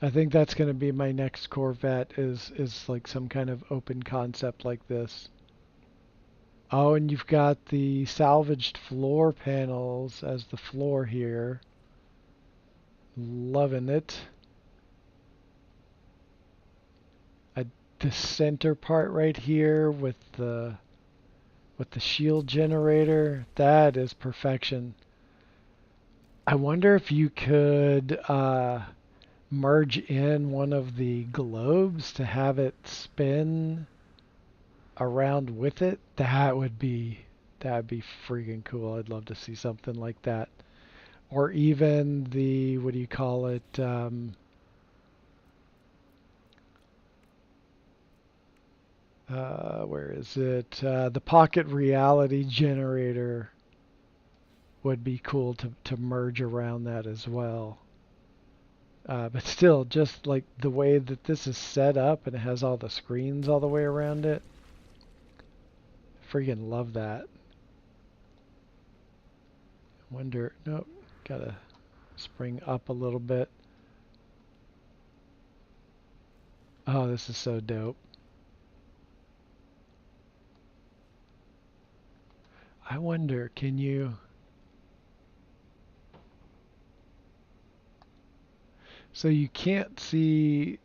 I think that's going to be my next Corvette is like some kind of open concept like this. Oh, and you've got the salvaged floor panels as the floor here. Loving it. I, the center part right here with the shield generator, that is perfection. I wonder if you could merge in one of the globes to have it spin around with it. That'd be freaking cool. I'd love to see something like that. Or even the, what do you call it? Where is it? The pocket reality generator would be cool to merge around that as well. But still, just like the way that this is set up and it has all the screens all the way around it, freaking love that. Wonder, nope, gotta spring up a little bit. Oh, this is so dope. I wonder, can you... So you can't see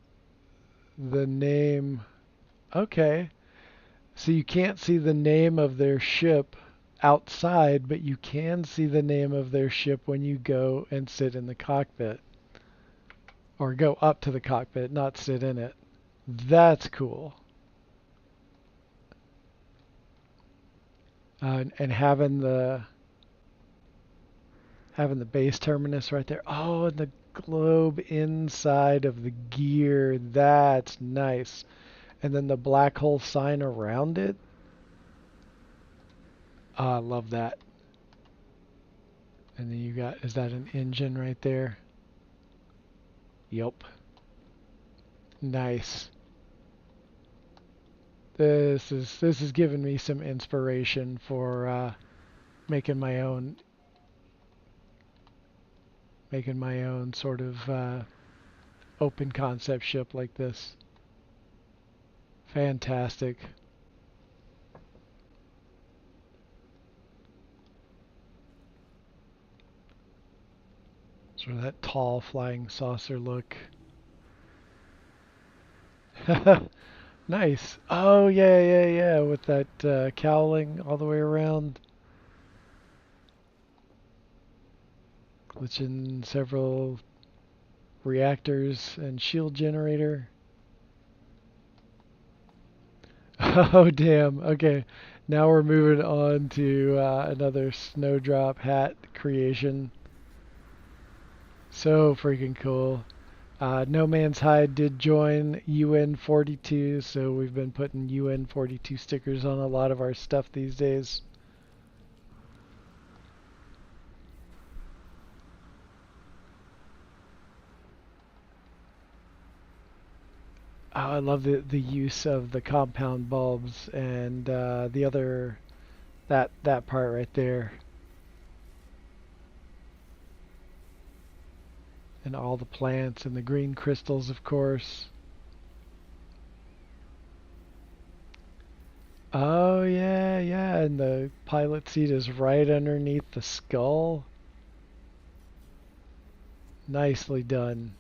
the name. Okay. So you can't see the name of their ship outside, but you can see the name of their ship when you go and sit in the cockpit. Or go up to the cockpit, not sit in it. That's cool. And having the base terminus right there. Oh, and the globe inside of the gear. That's nice. And then the black hole sign around it. Oh, I love that. And then you got, is that an engine right there? Yup. Nice. This is giving me some inspiration for making my own sort of open concept ship like this. Fantastic. Sort of that tall flying saucer look. Nice. Oh yeah, yeah, yeah. With that cowling all the way around, glitching several reactors and shield generator. Oh damn. Okay. Now we're moving on to another snowdrop hat creation. So freaking cool. No Man's Hide did join UN 42, so we've been putting UN 42 stickers on a lot of our stuff these days. Oh, I love the use of the compound bulbs and the other that part right there, and all the plants and the green crystals, of course. Oh yeah, yeah, and the pilot seat is right underneath the skull. Nicely done.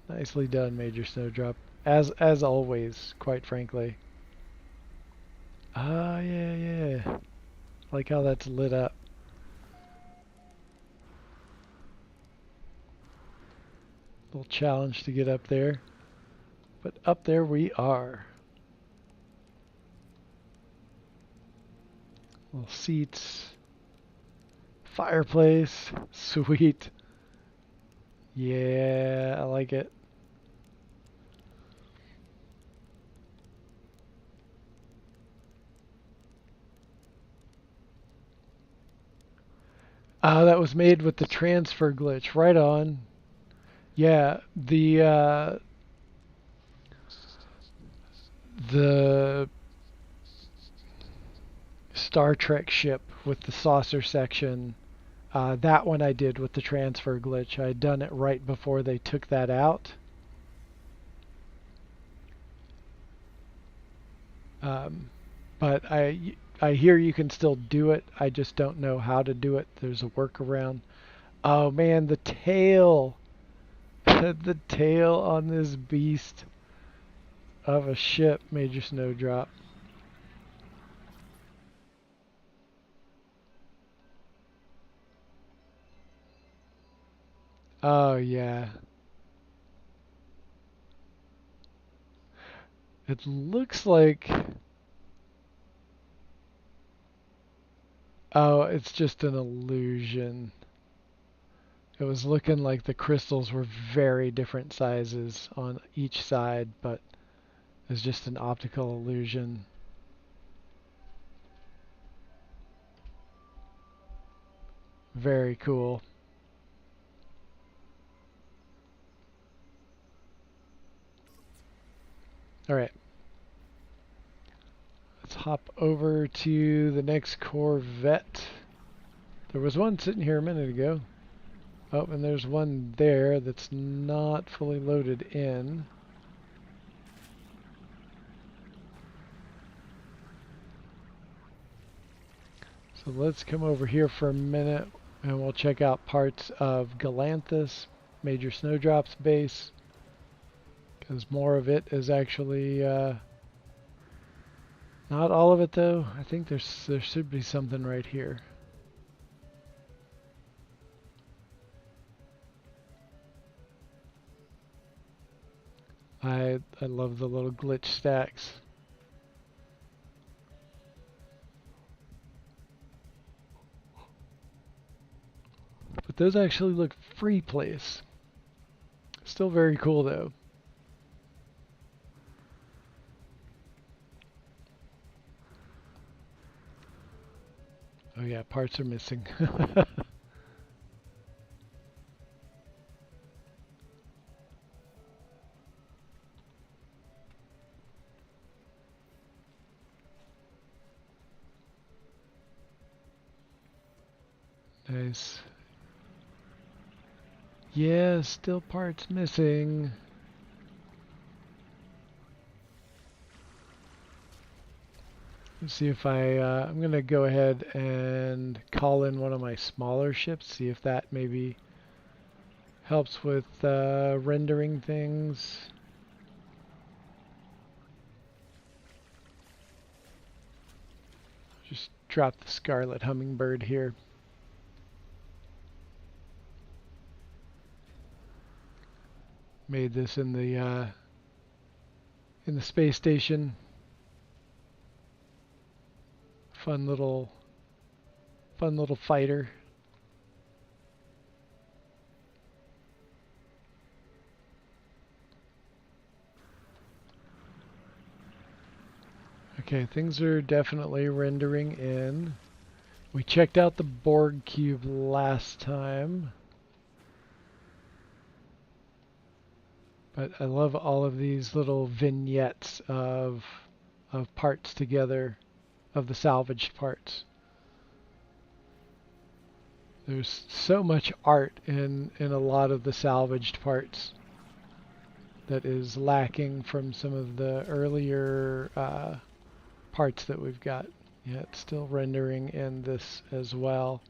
Nicely done, Major Snowdrop. As always, quite frankly. Oh yeah, yeah. Like how that's lit up. Little challenge to get up there. But up there we are. Little seats. Fireplace. Sweet. Yeah, I like it. That was made with the transfer glitch. Right on. Yeah, the Star Trek ship with the saucer section. That one I did with the transfer glitch. I had done it right before they took that out. Um, but I hear you can still do it. I just don't know how to do it. There's a workaround. Oh man, the tail. The tail on this beast of a ship, Major Snowdrop. Oh yeah. It looks like... Oh, it's just an illusion. It was looking like the crystals were very different sizes on each side, but it's just an optical illusion. Very cool. Alright, let's hop over to the next Corvette. There was one sitting here a minute ago. Oh, and there's one there that's not fully loaded in. So let's come over here for a minute and we'll check out parts of Galanthus, Major Snowdrop's base. Because more of it is actually, not all of it though. I think there should be something right here. I love the little glitch stacks. But those actually look free place. Still very cool though. Oh yeah, parts are missing. Nice. Yeah, still parts missing. Let's see if I'm going to go ahead and call in one of my smaller ships, see if that maybe helps with rendering things. Just drop the Scarlet Hummingbird here. Made this in the space station. Fun little fighter. Okay, things are definitely rendering in. We checked out the Borg cube last time. But I love all of these little vignettes of parts together, of the salvaged parts. There's so much art in a lot of the salvaged parts that is lacking from some of the earlier parts that we've got. Yeah, it's still rendering in this as well.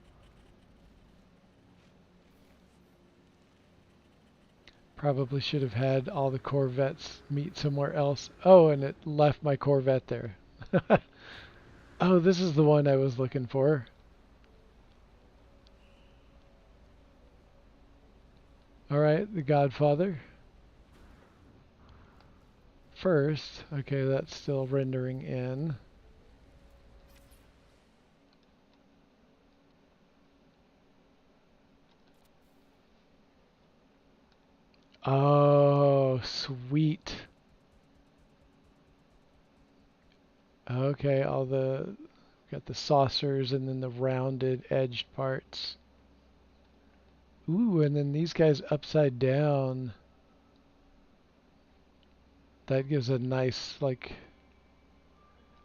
Probably should have had all the Corvettes meet somewhere else. Oh, and it left my Corvette there. Oh, this is the one I was looking for. Alright, the Godfather. First, okay, that's still rendering in. Oh, sweet. Okay, got the saucers and then the rounded edged parts. Ooh, and then these guys upside down. That gives a nice, like,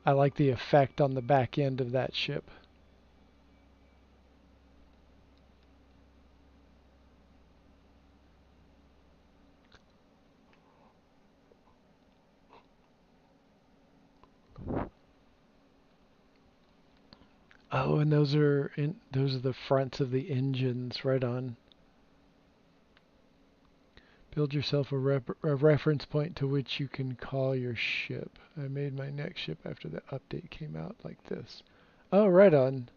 I like the effect on the back end of that ship. Oh, and those are the fronts of the engines, right on. Build yourself a reference point to which you can call your ship. I made my next ship after the update came out like this. Oh, right on.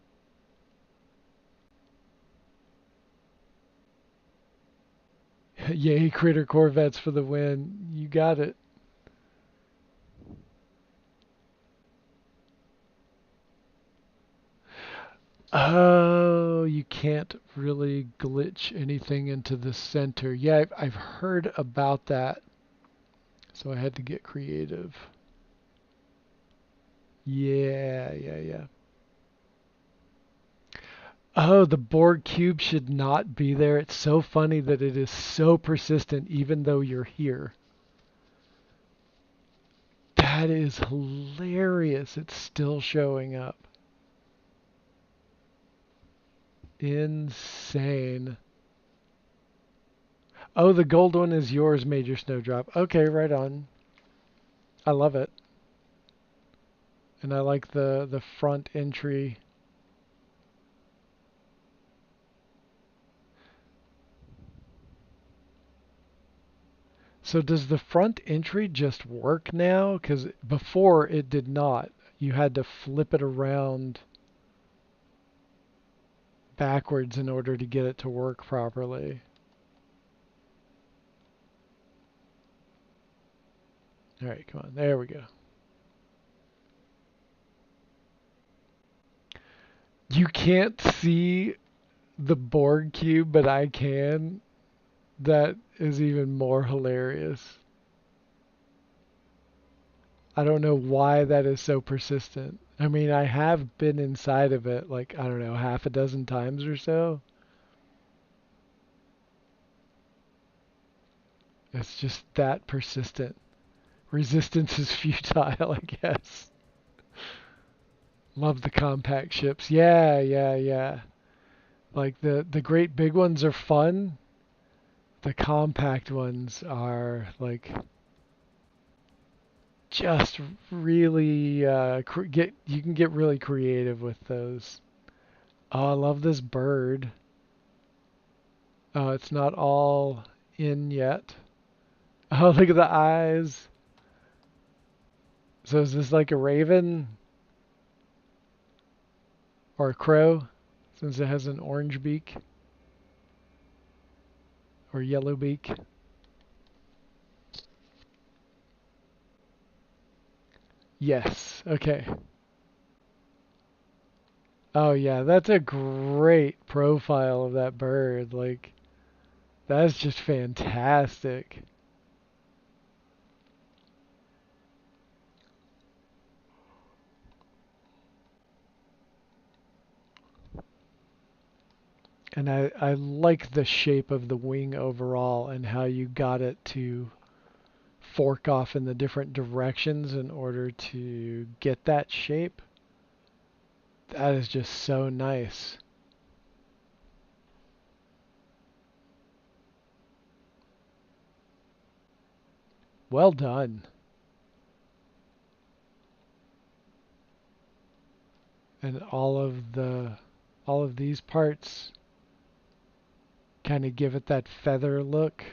Yay, Critter Corvettes for the win. You got it. Oh, you can't really glitch anything into the center. Yeah, I've heard about that, so I had to get creative. Yeah, yeah, yeah. Oh, the Borg cube should not be there. It's so funny that it is so persistent even though you're here. That is hilarious. It's still showing up. Insane. Oh, the gold one is yours, Major Snowdrop. Okay, right on. I love it. And I like the front entry. So does the front entry just work now? Because before it did not. You had to flip it around backwards in order to get it to work properly. All right, come on. There we go. You can't see the Borg cube, but I can. That is even more hilarious. I don't know why that is so persistent. I mean, I have been inside of it like, I don't know, half a dozen times or so. It's just that persistent. Resistance is futile, I guess. Love the compact ships. Yeah, yeah, yeah. Like the great big ones are fun. The compact ones are like just really get you can get really creative with those. Oh, I love this bird. Oh, it's not all in yet. Oh, look at the eyes. So is this like a raven or a crow since it has an orange beak or yellow beak? Yes. Okay. Oh yeah, that's a great profile of that bird. Like that's just fantastic. And I like the shape of the wing overall and how you got it to fork off in the different directions in order to get that shape. That is just so nice. Well done. And all of these parts kind of give it that feather look.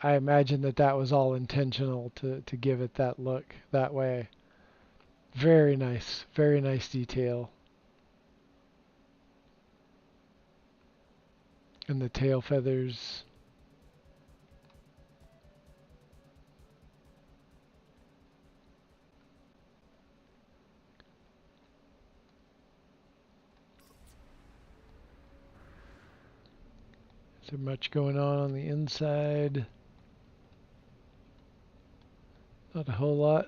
I imagine that that was all intentional to give it that look that way. Very nice detail. And the tail feathers. Is there much going on the inside? Not a whole lot.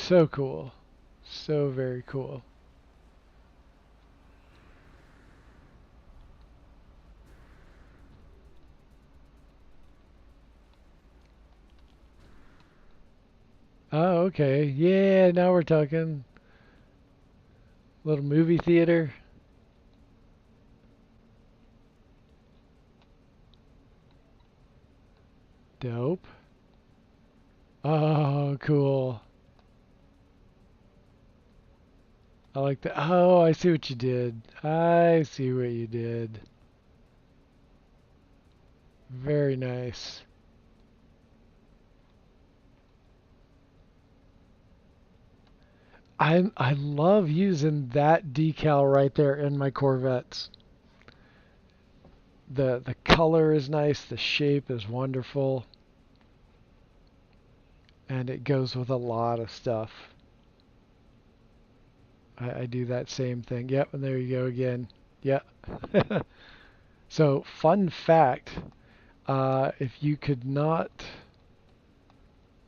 So cool. So very cool. Oh, okay. Yeah, now we're talking. Little movie theater. Dope. Oh, cool. I like that. Oh, I see what you did. I see what you did. Very nice. I love using that decal right there in my Corvettes. The color is nice, the shape is wonderful, and it goes with a lot of stuff. I do that same thing. Yep, and there you go again. Yep. So, fun fact, if you could not,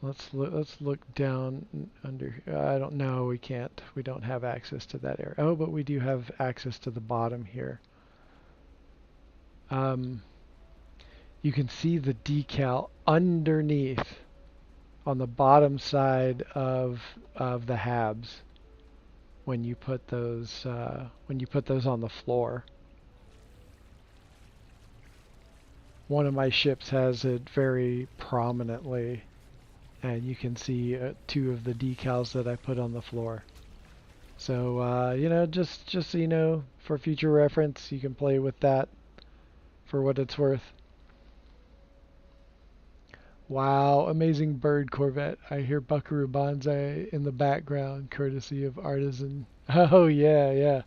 let's look down under. I don't know. We can't. We don't have access to that area. Oh, but we do have access to the bottom here. Um, you can see the decal underneath on the bottom side of the habs when you put those on the floor. One of my ships has it very prominently, and you can see two of the decals that I put on the floor. So just so you know, for future reference, you can play with that for what it's worth. Wow, amazing bird Corvette. I hear Buckaroo Banzai in the background, courtesy of Artisan. Oh yeah, yeah.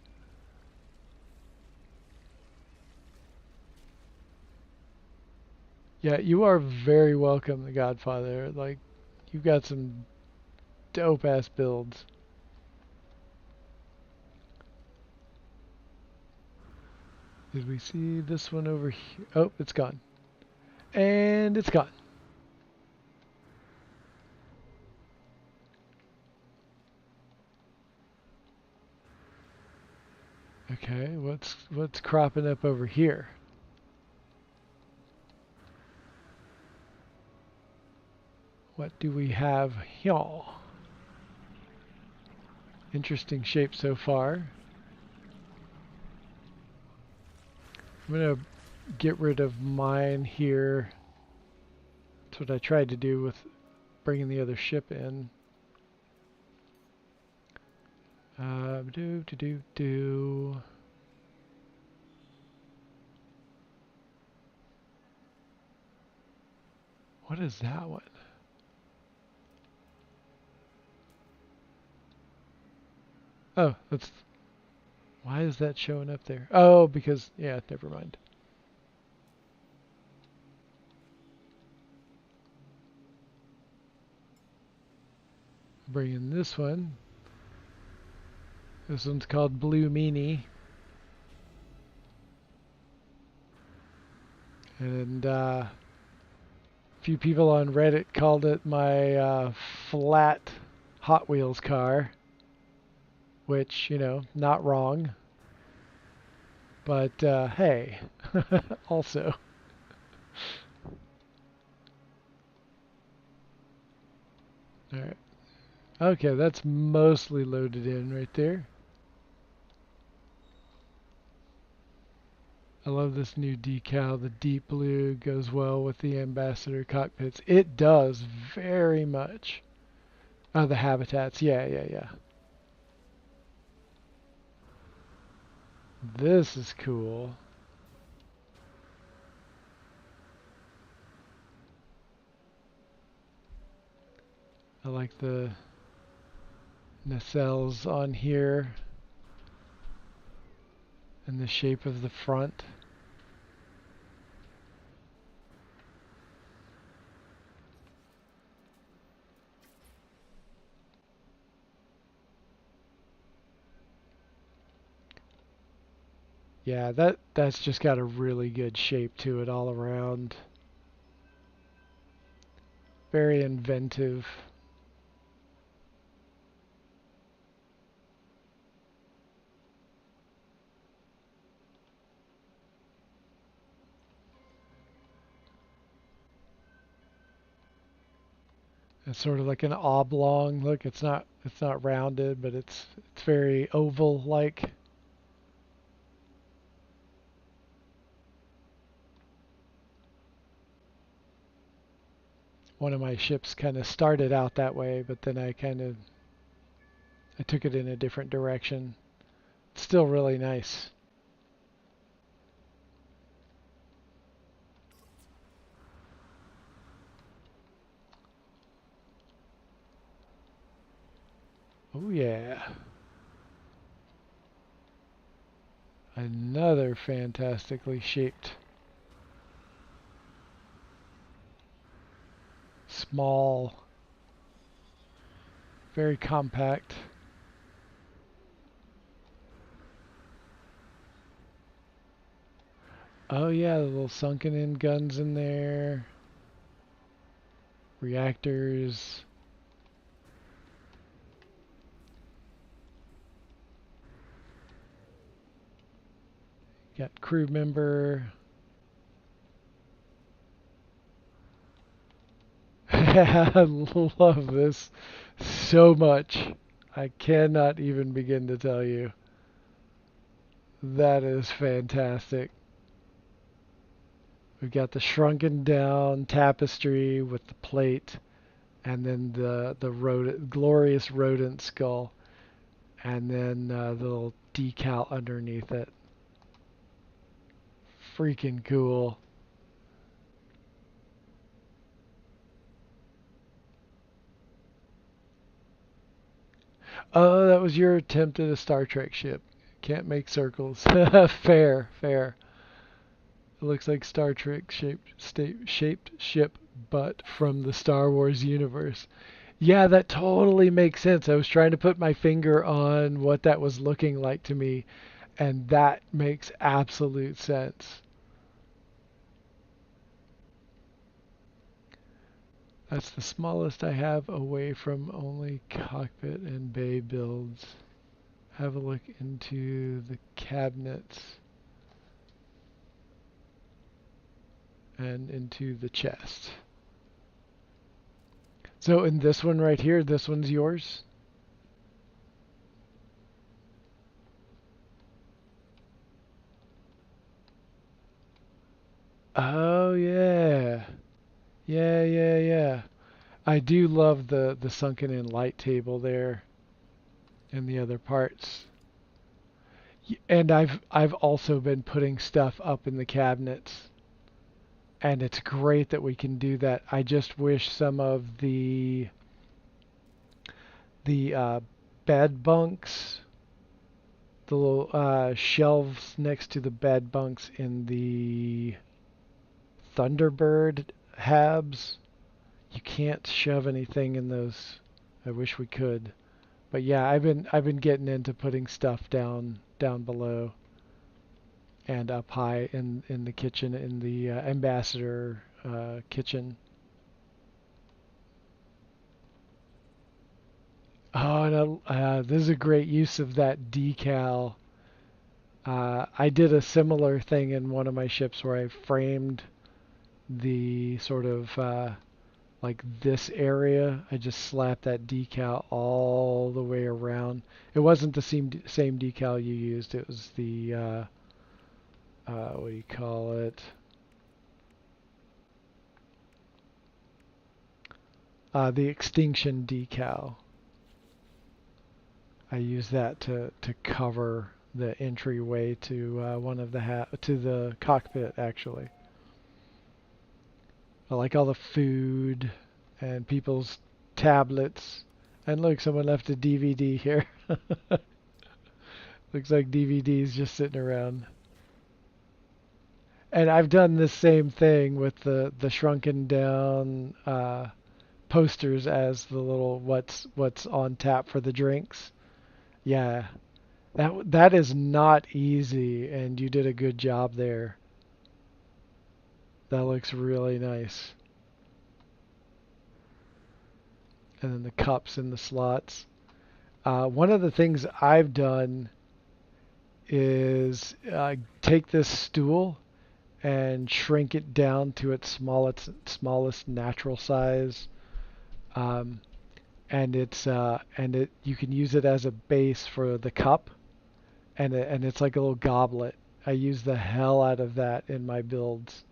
Yeah, you are very welcome, The Godfather. Like, you've got some dope ass builds. Did we see this one over here? Oh, it's gone. And it's gone. Okay, what's cropping up over here? What do we have here? Interesting shape so far. I'm gonna get rid of mine here. That's what I tried to do with bringing the other ship in. Do. What is that one? Oh, that's. Why is that showing up there? Oh, because yeah, never mind. Bring in this one. This one's called Blue Meanie. And a few people on Reddit called it my flat Hot Wheels car, which, not wrong. But hey, also. Alright. Okay, that's mostly loaded in right there. I love this new decal. The deep blue goes well with the ambassador cockpits. It does very much. Oh, the habitats. Yeah, yeah, yeah. This is cool. I like the nacelles on here and the shape of the front. Yeah, that's just got a really good shape to it all around. Very inventive. It's sort of like an oblong look. It's not rounded, but it's very oval like. One of my ships kind of started out that way, but then I took it in a different direction. It's still really nice. Oh yeah. Another fantastically shaped, small, very compact. Oh yeah, the little sunken in guns in there. Reactors. Got crew member. I love this so much. I cannot even begin to tell you. That is fantastic. We've got the shrunken down tapestry with the plate, and then the glorious rodent skull, and then the little decal underneath it. Freaking cool. Oh, that was your attempt at a Star Trek ship. Can't make circles. Fair, fair. It looks like Star Trek shaped ship, but from the Star Wars universe. Yeah, that totally makes sense. I was trying to put my finger on what that was looking like to me, and that makes absolute sense. That's the smallest I have away from only cockpit and bay builds. Have a look into the cabinets and into the chest. So in this one right here, this one's yours? Oh yeah. Yeah, yeah, yeah. I do love the sunken in light table there and the other parts. And I've also been putting stuff up in the cabinets, and it's great that we can do that. I just wish some of the bed bunks, the little shelves next to the bed bunks in the Thunderbird habs, you can't shove anything in those. I wish we could. But yeah, I've been getting into putting stuff down below and up high in the kitchen in the ambassador kitchen. Oh, and this is a great use of that decal. I did a similar thing in one of my ships where I framed the sort of like this area. I just slapped that decal all the way around. It wasn't the same decal you used. It was the what do you call it? The extinction decal. I used that to cover the entryway to one of the to the cockpit actually. I like all the food and people's tablets. And look, someone left a DVD here. Looks like DVDs just sitting around. And I've done the same thing with the shrunken down posters as the little what's on tap for the drinks. Yeah, that is not easy, and you did a good job there. That looks really nice. And then the cups and the slots. One of the things I've done is take this stool and shrink it down to its smallest natural size um, and you can use it as a base for the cup, and it's like a little goblet. I use the hell out of that in my builds.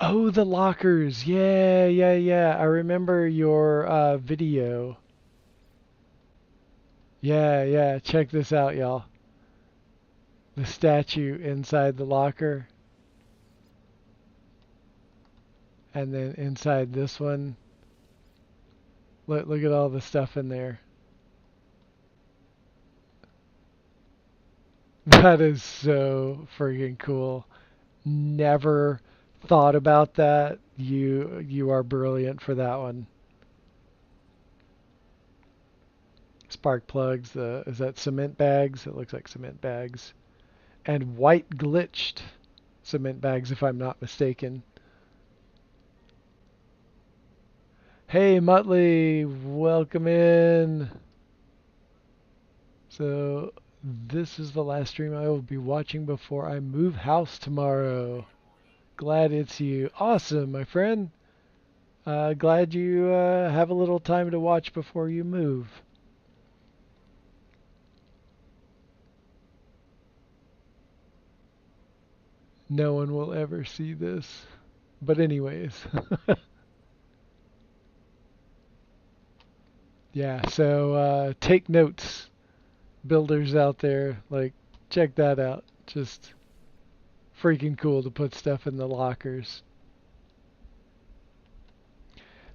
Oh, the lockers. Yeah, yeah, yeah. I remember your video. Yeah, yeah. Check this out, y'all. The statue inside the locker, and then inside this one. Look at all the stuff in there. That is so freaking cool. Never thought about that. You are brilliant for that one. Spark plugs. Is that cement bags? It looks like cement bags. And white glitched cement bags, if I'm not mistaken. Hey, Muttley, welcome in. So, this is the last stream I will be watching before I move house tomorrow. Glad it's you. Awesome, my friend. Glad you have a little time to watch before you move. No one will ever see this. But anyways. Yeah, so take notes, builders out there. Like, check that out. Just freaking cool to put stuff in the lockers.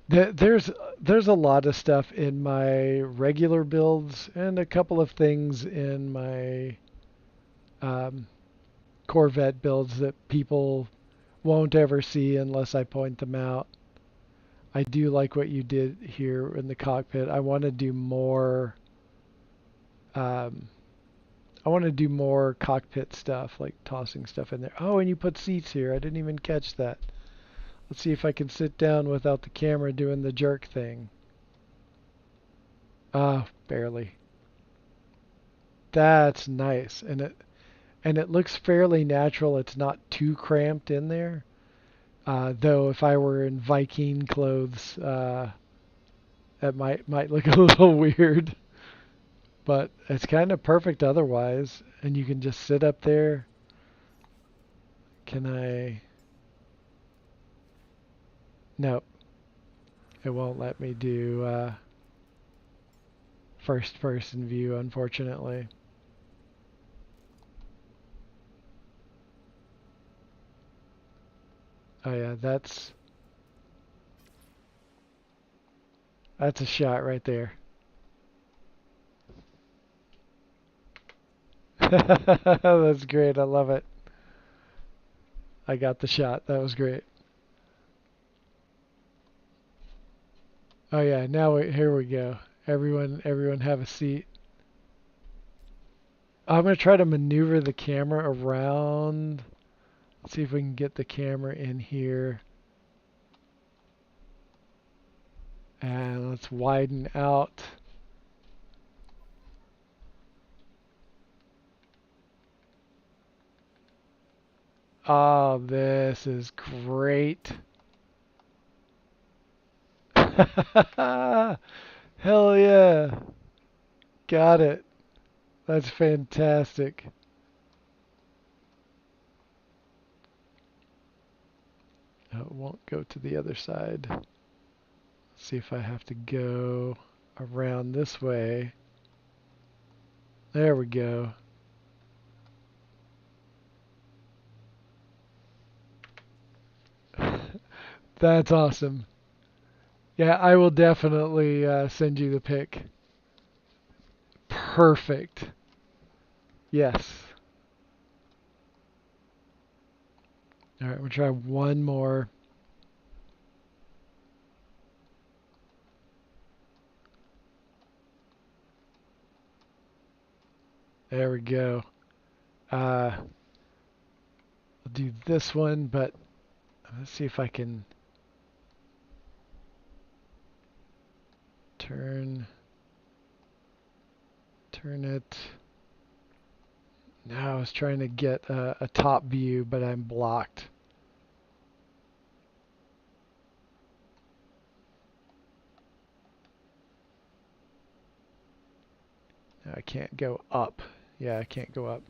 There's a lot of stuff in my regular builds and a couple of things in my um, Corvette builds that people won't ever see unless I point them out. I do like what you did here in the cockpit. I want to do more. Um, I want to do more cockpit stuff, like tossing stuff in there. Oh, and you put seats here. I didn't even catch that. Let's see if I can sit down without the camera doing the jerk thing. Ah, barely. That's nice, and it looks fairly natural. It's not too cramped in there. Though if I were in Viking clothes, that might look a little weird. But it's kind of perfect otherwise, and you can just sit up there. Can I? No, it won't let me do first person view, unfortunately. Oh yeah, that's a shot right there. That's great. I love it. I got the shot. That was great. Oh yeah, here we go. Everyone have a seat. I'm gonna try to maneuver the camera around. Let's see if we can get the camera in here. And let's widen out. Oh, this is great. Hell yeah. Got it. That's fantastic. Oh, it won't go to the other side. Let's see if I have to go around this way. There we go. That's awesome. Yeah, I will definitely send you the pic. Perfect. Yes. All right, we'll try one more. There we go. I'll do this one, but let's see if I can turn it. Now I was trying to get a top view, but I'm blocked. I can't go up. Yeah, I can't go up.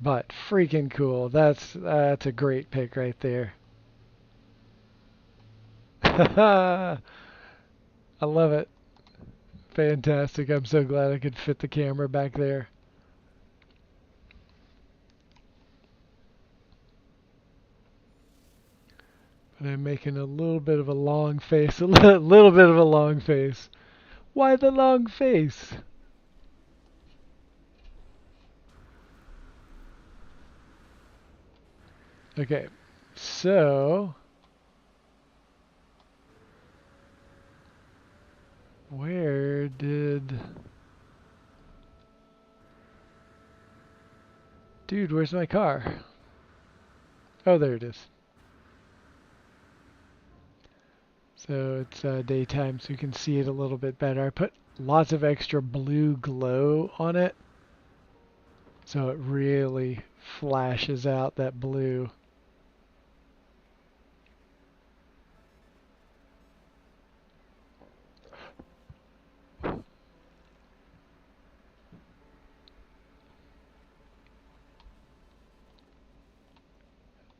But freaking cool. That's a great pick right there. I love it. Fantastic. I'm so glad I could fit the camera back there. But I'm making a little bit of a long face. A little bit of a long face. Why the long face? Okay. So, where did... Dude, where's my car? Oh, there it is. So it's daytime, so you can see it a little bit better. I put lots of extra blue glow on it, so it really flashes out that blue.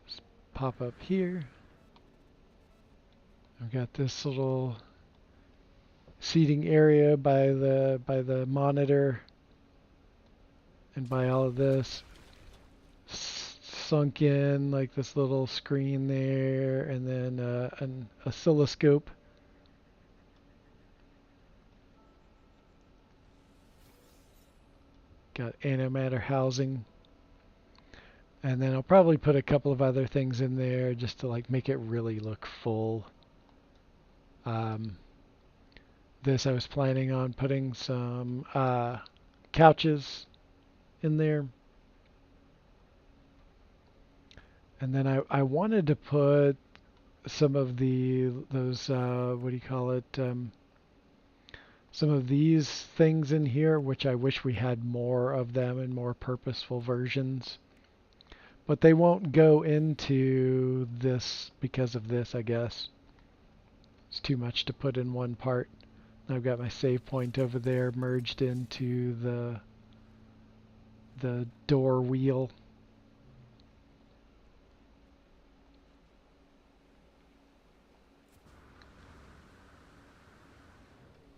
Just pop up here. I've got this little seating area by the monitor and by all of this sunk in, like this little screen there, and then an oscilloscope. Got antimatter housing. And then I'll probably put a couple of other things in there just to like make it really look full. This I was planning on putting some couches in there. And then I wanted to put some of those what do you call it? Some of these things in here, which I wish we had more of them in more purposeful versions. But they won't go into this because of this, I guess. It's too much to put in one part. I've got my save point over there merged into the door wheel.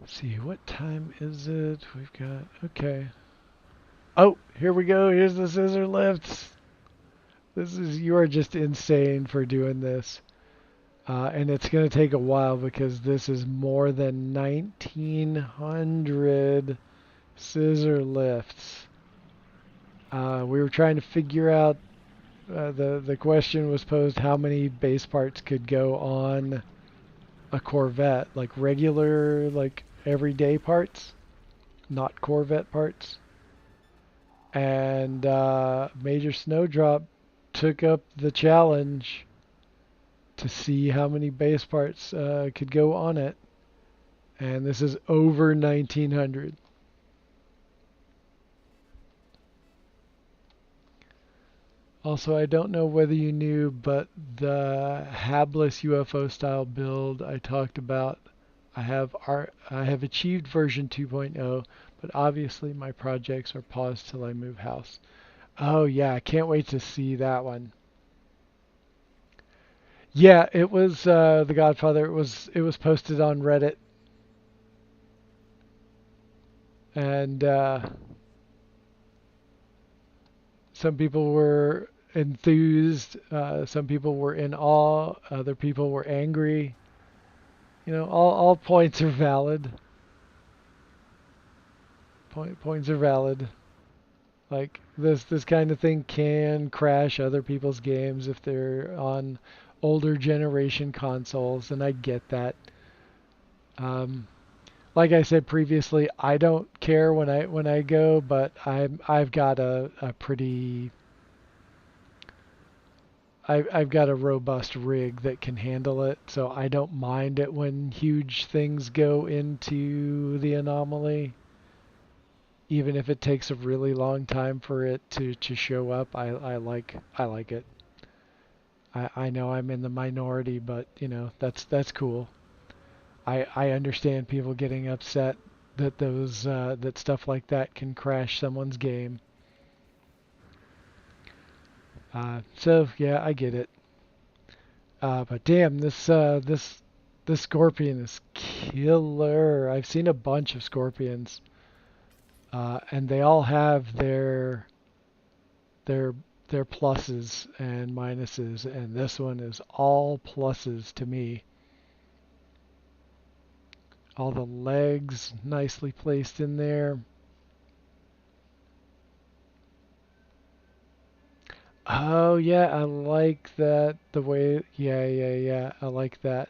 Let's see, what time is it? We've got, okay. Oh, here we go. Here's the scissor lifts. You are just insane for doing this. And it's going to take a while because this is more than 1,900 scissor lifts. We were trying to figure out, the question was posed, how many base parts could go on a Corvette, like regular, like everyday parts, not Corvette parts. And Major Snowdrop took up the challenge to see how many base parts could go on it. And this is over 1,900. Also, I don't know whether you knew, but the habless UFO style build I talked about, I have achieved version 2.0, but obviously my projects are paused till I move house. Oh yeah, I can't wait to see that one. Yeah, it was The Godfather. It was posted on Reddit, and some people were enthused, some people were in awe, other people were angry. You know, all points are valid. Points are valid. Like this kind of thing can crash other people's games if they're on older generation consoles, and I get that. Um, like I said previously, I don't care when I go, but I've got a pretty I've got a robust rig that can handle it, so I don't mind it when huge things go into the anomaly. Even if it takes a really long time for it to show up, I like it. I know I'm in the minority, but you know, that's cool. I understand people getting upset that stuff like that can crash someone's game. So yeah, I get it. But damn, this scorpion is killer. I've seen a bunch of scorpions, and they all have their their pluses and minuses, and this one is all pluses to me. All the legs nicely placed in there. Oh yeah, I like that. The way, yeah, I like that.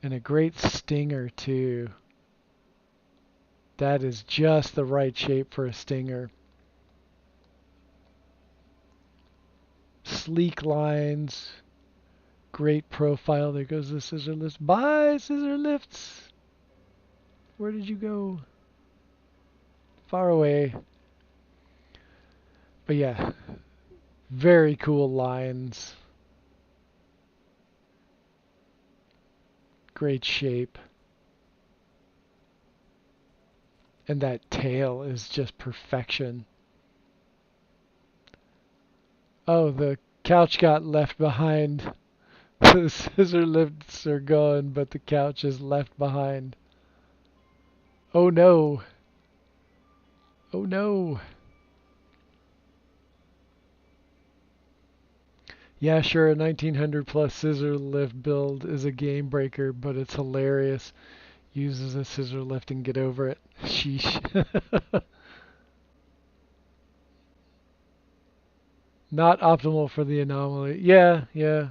And a great stinger too. That is just the right shape for a stinger. Sleek lines, great profile. There goes the scissor lift. Bye, scissor lifts. Where did you go? Far away. But yeah, very cool lines. Great shape. And that tail is just perfection. Oh, the couch got left behind. The scissor lifts are gone, but the couch is left behind. Oh no. Oh no. Yeah, sure, a 1900 plus scissor lift build is a game breaker, but it's hilarious. Uses a scissor lift and get over it. Sheesh. Not optimal for the anomaly. Yeah, yeah.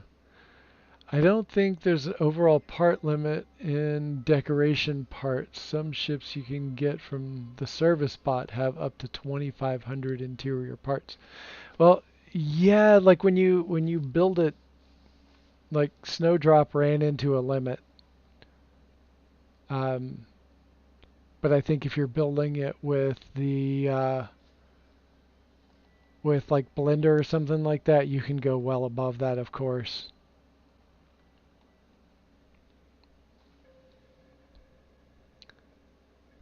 I don't think there's an overall part limit in decoration parts. Some ships you can get from the service bot have up to 2,500 interior parts. Well, yeah, like when you build it, like Snowdrop ran into a limit. Um, but I think if you're building it with the with like Blender or something like that, you can go well above that, of course.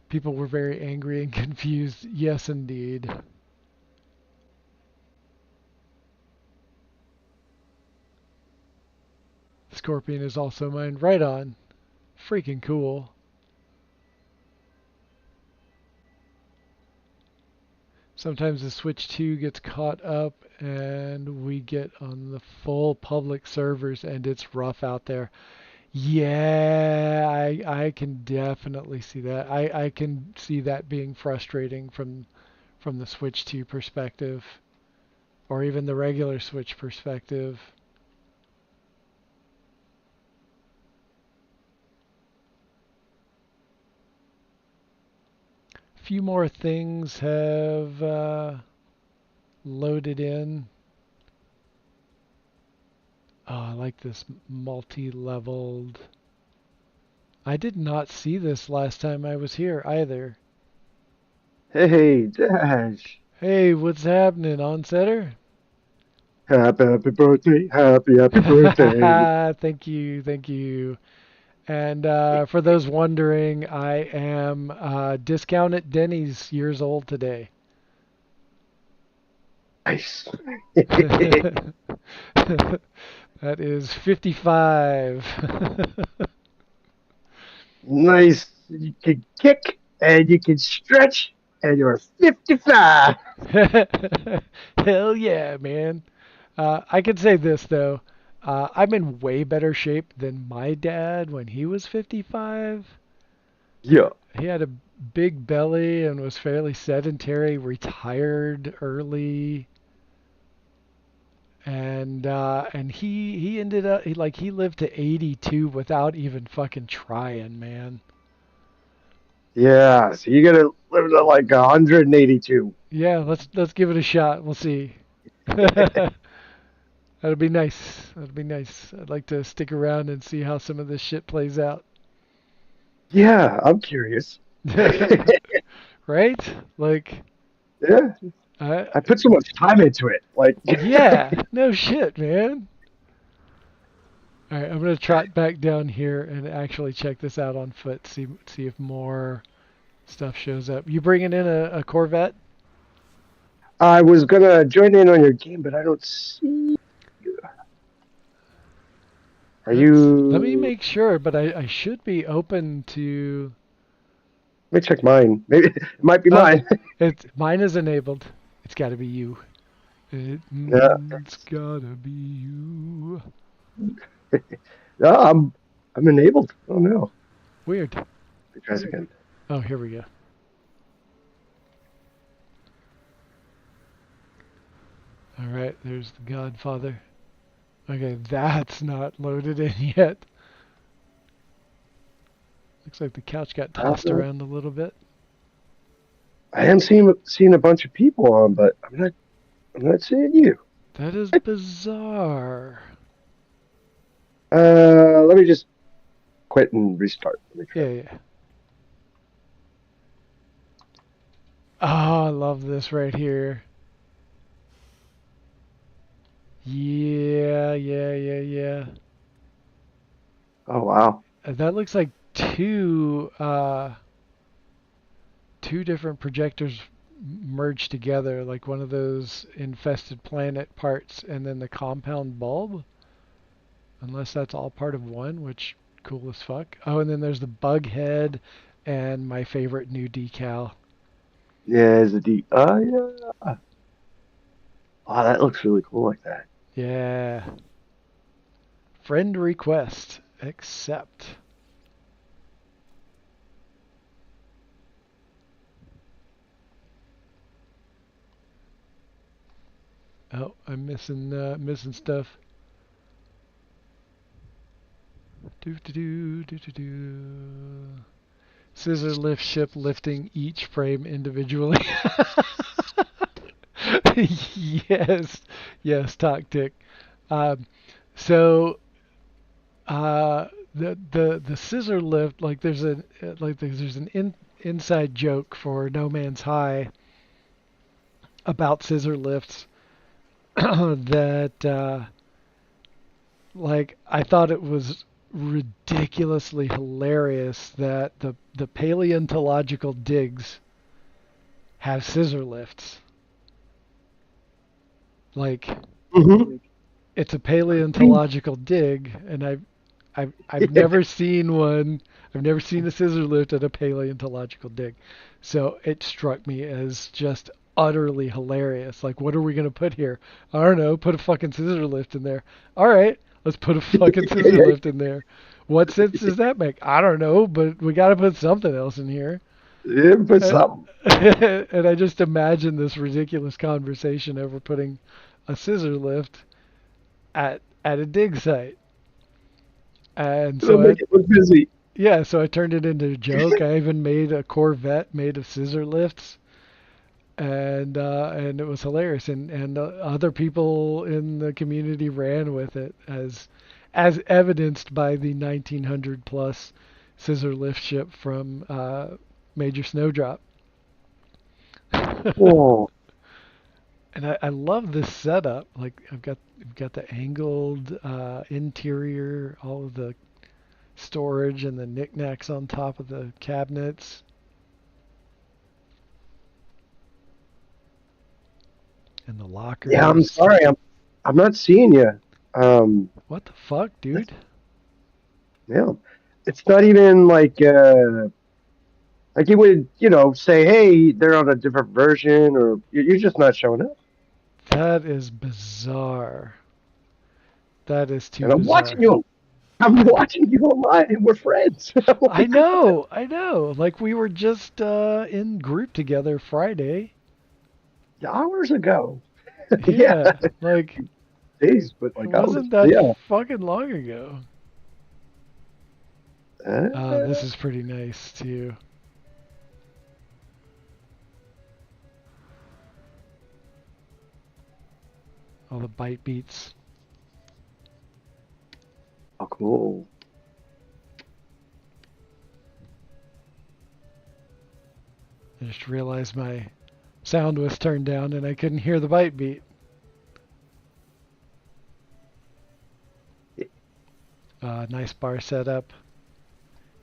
People were very angry and confused. Yes, indeed. Scorpion is also mine. Right on. Freaking cool. Sometimes the Switch 2 gets caught up and we get on the full public servers and it's rough out there. Yeah, I can definitely see that. I can see that being frustrating from the Switch 2 perspective or even the regular Switch perspective. A few more things have loaded in. Oh, I like this multi-leveled. I did not see this last time I was here either. Hey, Dash. Hey, what's happening, Onsetter? Happy birthday. Happy birthday. Thank you, thank you. And for those wondering, I am discount at Denny's years old today. Nice. That is 55. Nice. You can kick and you can stretch and you're 55. Hell yeah, man. I could say this though. I'm in way better shape than my dad when he was 55. Yeah. He had a big belly and was fairly sedentary, retired early, and he ended up he lived to 82 without even fucking trying, man. Yeah. So you're going to live to like 182. Yeah, let's give it a shot. We'll see. That'll be nice. That'll be nice. I'd like to stick around and see how some of this shit plays out. Yeah, I'm curious. Right? Like, Yeah. I I put so much time into it. Like, yeah, no shit, man. All right, I'm gonna trot back down here and actually check this out on foot. See if more stuff shows up. You bringing in a Corvette? I was gonna join in on your game, but I don't see you. Are Let me you? make sure, but I should be open to. Let me check mine. Maybe it might be Oh, mine. mine is enabled. It's got to be you. Yeah. It's gotta be you. No, I'm enabled. Oh no. Weird. Let me try this again. Oh, here we go. All right, there's the Godfather. Okay, that's not loaded in yet. Looks like the couch got tossed Uh, around a little bit. I am seeing a bunch of people on, but I'm not seeing you. That is bizarre. Let me just quit and restart. Let me try. Yeah, yeah. Oh, I love this right here. Yeah, yeah, yeah, yeah. Oh wow. That looks like two different projectors merged together, like one of those infested planet parts, and then the compound bulb. Unless that's all part of one, which cool as fuck. Oh, and then there's the bug head and my favorite new decal. Yeah, it's a D. Yeah. Wow, that looks really cool like that. Yeah. Friend request. Accept. Oh, I'm missing stuff. Do do do do do do. Scissor lift ship lifting each frame individually. Yes, yes, tactic. Um, so the scissor lift, like there's an inside joke for No Man's High about scissor lifts that like I thought it was ridiculously hilarious that the paleontological digs have scissor lifts. Like Hmm. it's a paleontological dig, and I've Yeah. never seen one. I've never seen a scissor lift at a paleontological dig, so it struck me as just utterly hilarious. Like, what are we gonna put here? I don't know. Put a fucking scissor lift in there. All right, let's put a fucking scissor lift in there. What sense does that make? I don't know, but we got to put something else in here. Yeah, but Uh, something. and I just imagine this ridiculous conversation over putting a scissor lift at a dig site. And It'll so make it look busy. so I turned it into a joke. I even made a Corvette made of scissor lifts, and it was hilarious. And other people in the community ran with it as evidenced by the 1900 plus scissor lift ship from Major Snowdrop. Oh, And I love this setup. Like I've got the angled interior, all of the storage and the knickknacks on top of the cabinets, and the yeah. I'm lockers. sorry. I'm not seeing you. Um, What the fuck, that's, dude? yeah. It's not even like you would, say, hey, they're on a different version, or you're just not showing up. That is bizarre. That is too And I'm watching bizarre. you. I'm watching you online, and we're friends. I'm I like, what know, I know. Like we were just in group together Friday. hours ago? Yeah, Yeah, like days, but it like hours. wasn't that Yeah. fucking long ago. This Uh, is pretty nice too. All the bite beats. oh, cool. I just realized my sound was turned down and I couldn't hear the bite beat. Nice bar setup.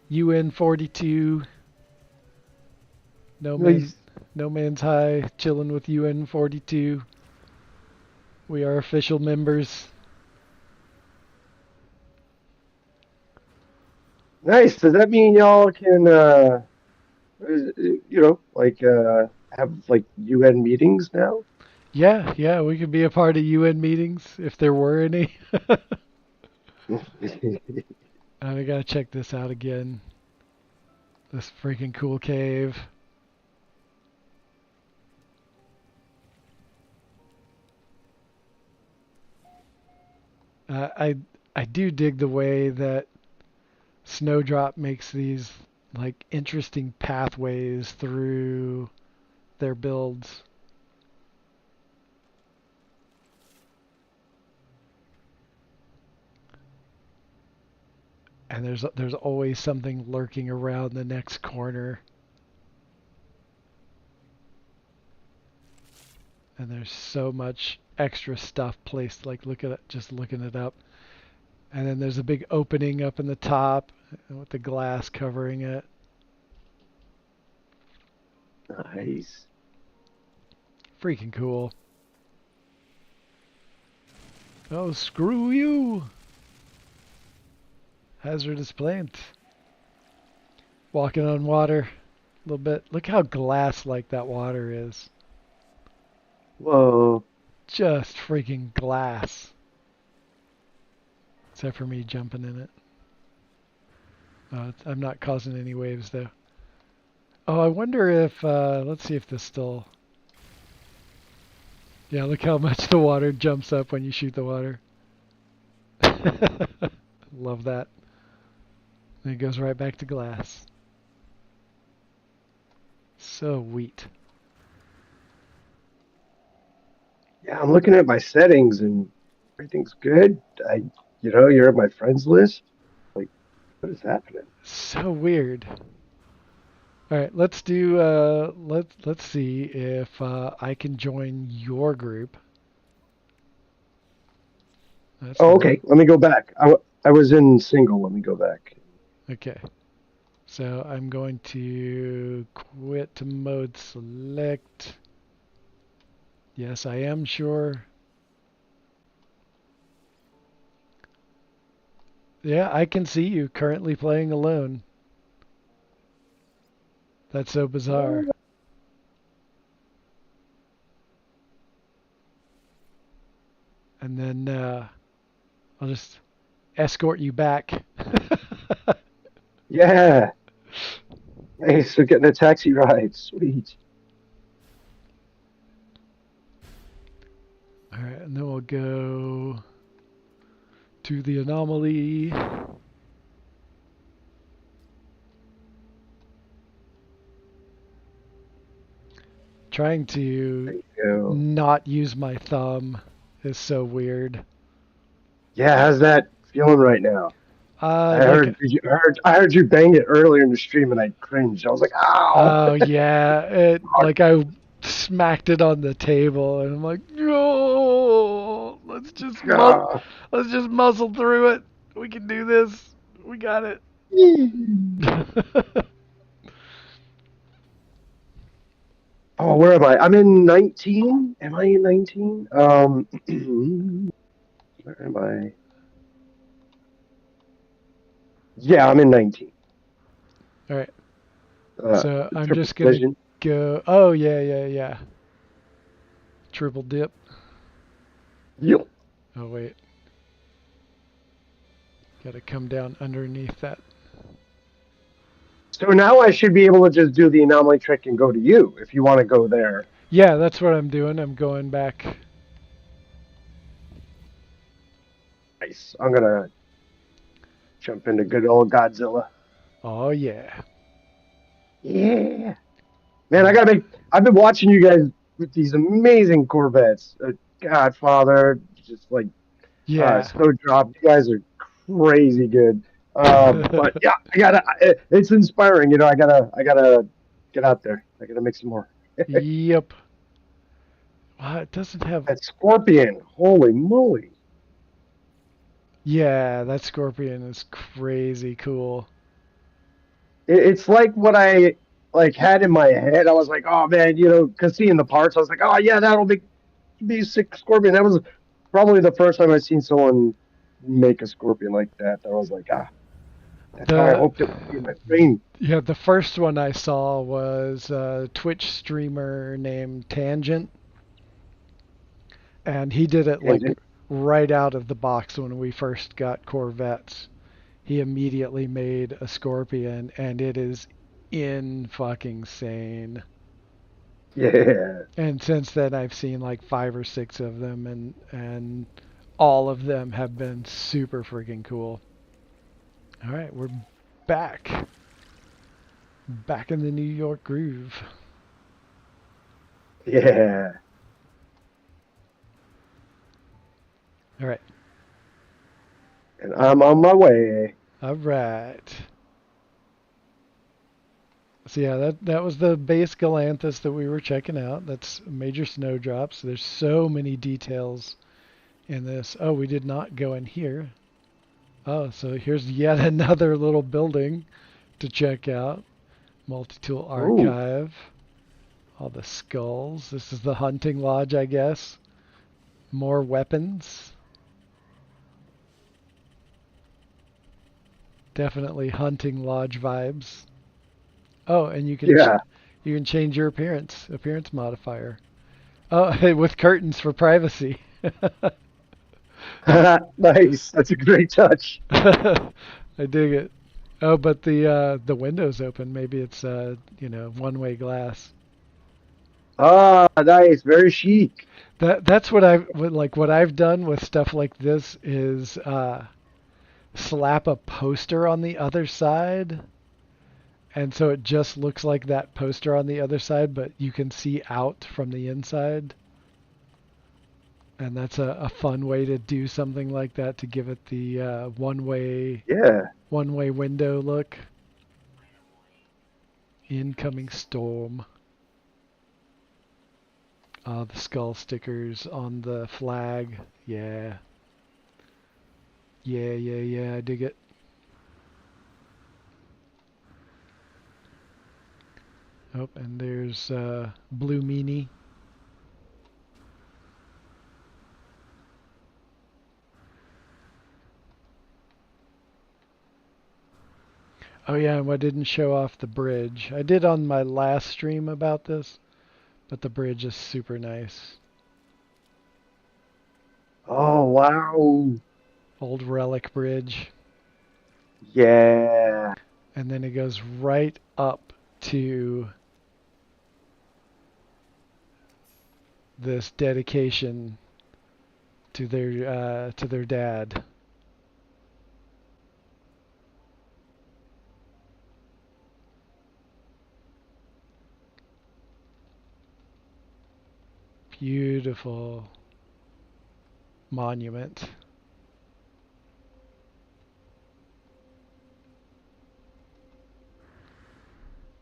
UN 42. No man, Nice. no man's high. Chilling with UN 42. We are official members. Nice. Does that mean y'all can, like have like UN meetings now? Yeah, yeah, we could be a part of UN meetings if there were any. I gotta check this out again. This freaking cool cave. Uh, I I do dig the way that Snowdrop makes these like interesting pathways through their builds. And there's always something lurking around the next corner. And there's so much extra stuff placed, like look at it, just looking it up. And then there's a big opening up in the top with the glass covering it. Nice. Freaking cool. Oh, screw you! Hazardous plant. Walking on water a little bit. Look how glass-like that water is. Whoa. Just freaking glass. Except for me jumping in it. I'm not causing any waves though. Oh, I wonder if, let's see if this still... Yeah, look how much the water jumps up when you shoot the water. Love that. And it goes right back to glass. So wheat. Yeah, I'm looking at my settings and everything's good. You're at my friends list. Like, what is happening? So weird. All right, let's do. Let's see if I can join your group. That's the Oh, one. okay. Let me go back. I was in single. Let me go back. Okay. So I'm going to quit to mode select. Yes, I am sure. Yeah, I can see you currently playing alone. That's so bizarre. And then I'll just escort you back. Yeah. Hey, so getting a taxi ride. Sweet. All right, and then we'll go to the anomaly. Trying There to you go. not use my thumb is so weird. Yeah, how's that feeling right now? I Like, heard I heard you bang it earlier in the stream and I cringed. I was like, ow. oh yeah, like I smacked it on the table, and I'm like, no, Ah. let's just muscle through it. We can do this. We got it. Oh, where am I? I'm in 19. Am I in 19? Where am I? Yeah, I'm in 19. All right, so The I'm triple just gonna collision. go. Oh yeah, yeah, yeah. Triple dip. Yep. Oh wait, gotta come down underneath that. So now I should be able to just do the anomaly trick and go to you if you want to go there. Yeah, that's what I'm doing. I'm going back. Nice. I'm gonna jump into good old Godzilla. Oh yeah. Yeah. Man, All right. I've been watching you guys with these amazing Corvettes. Godfather, just like Yeah. Snowdrop. You guys are crazy good. But yeah, it's inspiring. I gotta get out there. I gotta make some more. Yep. Wow, it doesn't have. That Scorpion, holy moly! Yeah, that scorpion is crazy cool. It's like what I like had in my head. I was like, oh man, because seeing the parts, I was like, oh yeah, that'll be a sick scorpion. That was probably the first time I seen someone make a scorpion like that. I was like, that's how I The hoped it would be in my brain. Yeah, the first one I saw was a Twitch streamer named Tangent, and he did it like Tangent. right out of the box when we first got Corvettes. He immediately made a Scorpion, and it is in fucking sane. Yeah, And since then, I've seen like five or six of them, and all of them have been super freaking cool. All right, we're back, back in the New York groove. yeah. All right, And I'm on my way. all right. So yeah, that was the base Galanthus that we were checking out. That's major snowdrops. There's so many details in this. Oh, we did not go in here. Oh, so here's yet another little building to check out. Multi-tool Ooh, archive. All the skulls. This is the hunting lodge, I guess. More weapons. Definitely hunting lodge vibes. Oh, and yeah. you can change your appearance modifier. Oh, with curtains for privacy. Nice. That's a great touch. I dig it. Oh, but the window's open. Maybe it's one-way glass. Ah, nice. Very chic. That's what I've done with stuff like this is slap a poster on the other side, and so it just looks like that poster on the other side, but you can see out from the inside. And that's a fun way to do something like that to give it the Yeah. one way window look. Incoming storm. The skull stickers on the flag. Yeah. Yeah. I dig it. Oh, and there's Blue Meanie. Oh yeah, and I didn't show off the bridge. I did on my last stream about this, but the bridge is super nice. Oh, wow. Old relic bridge. Yeah. And then it goes right up to this dedication to their dad. Beautiful monument.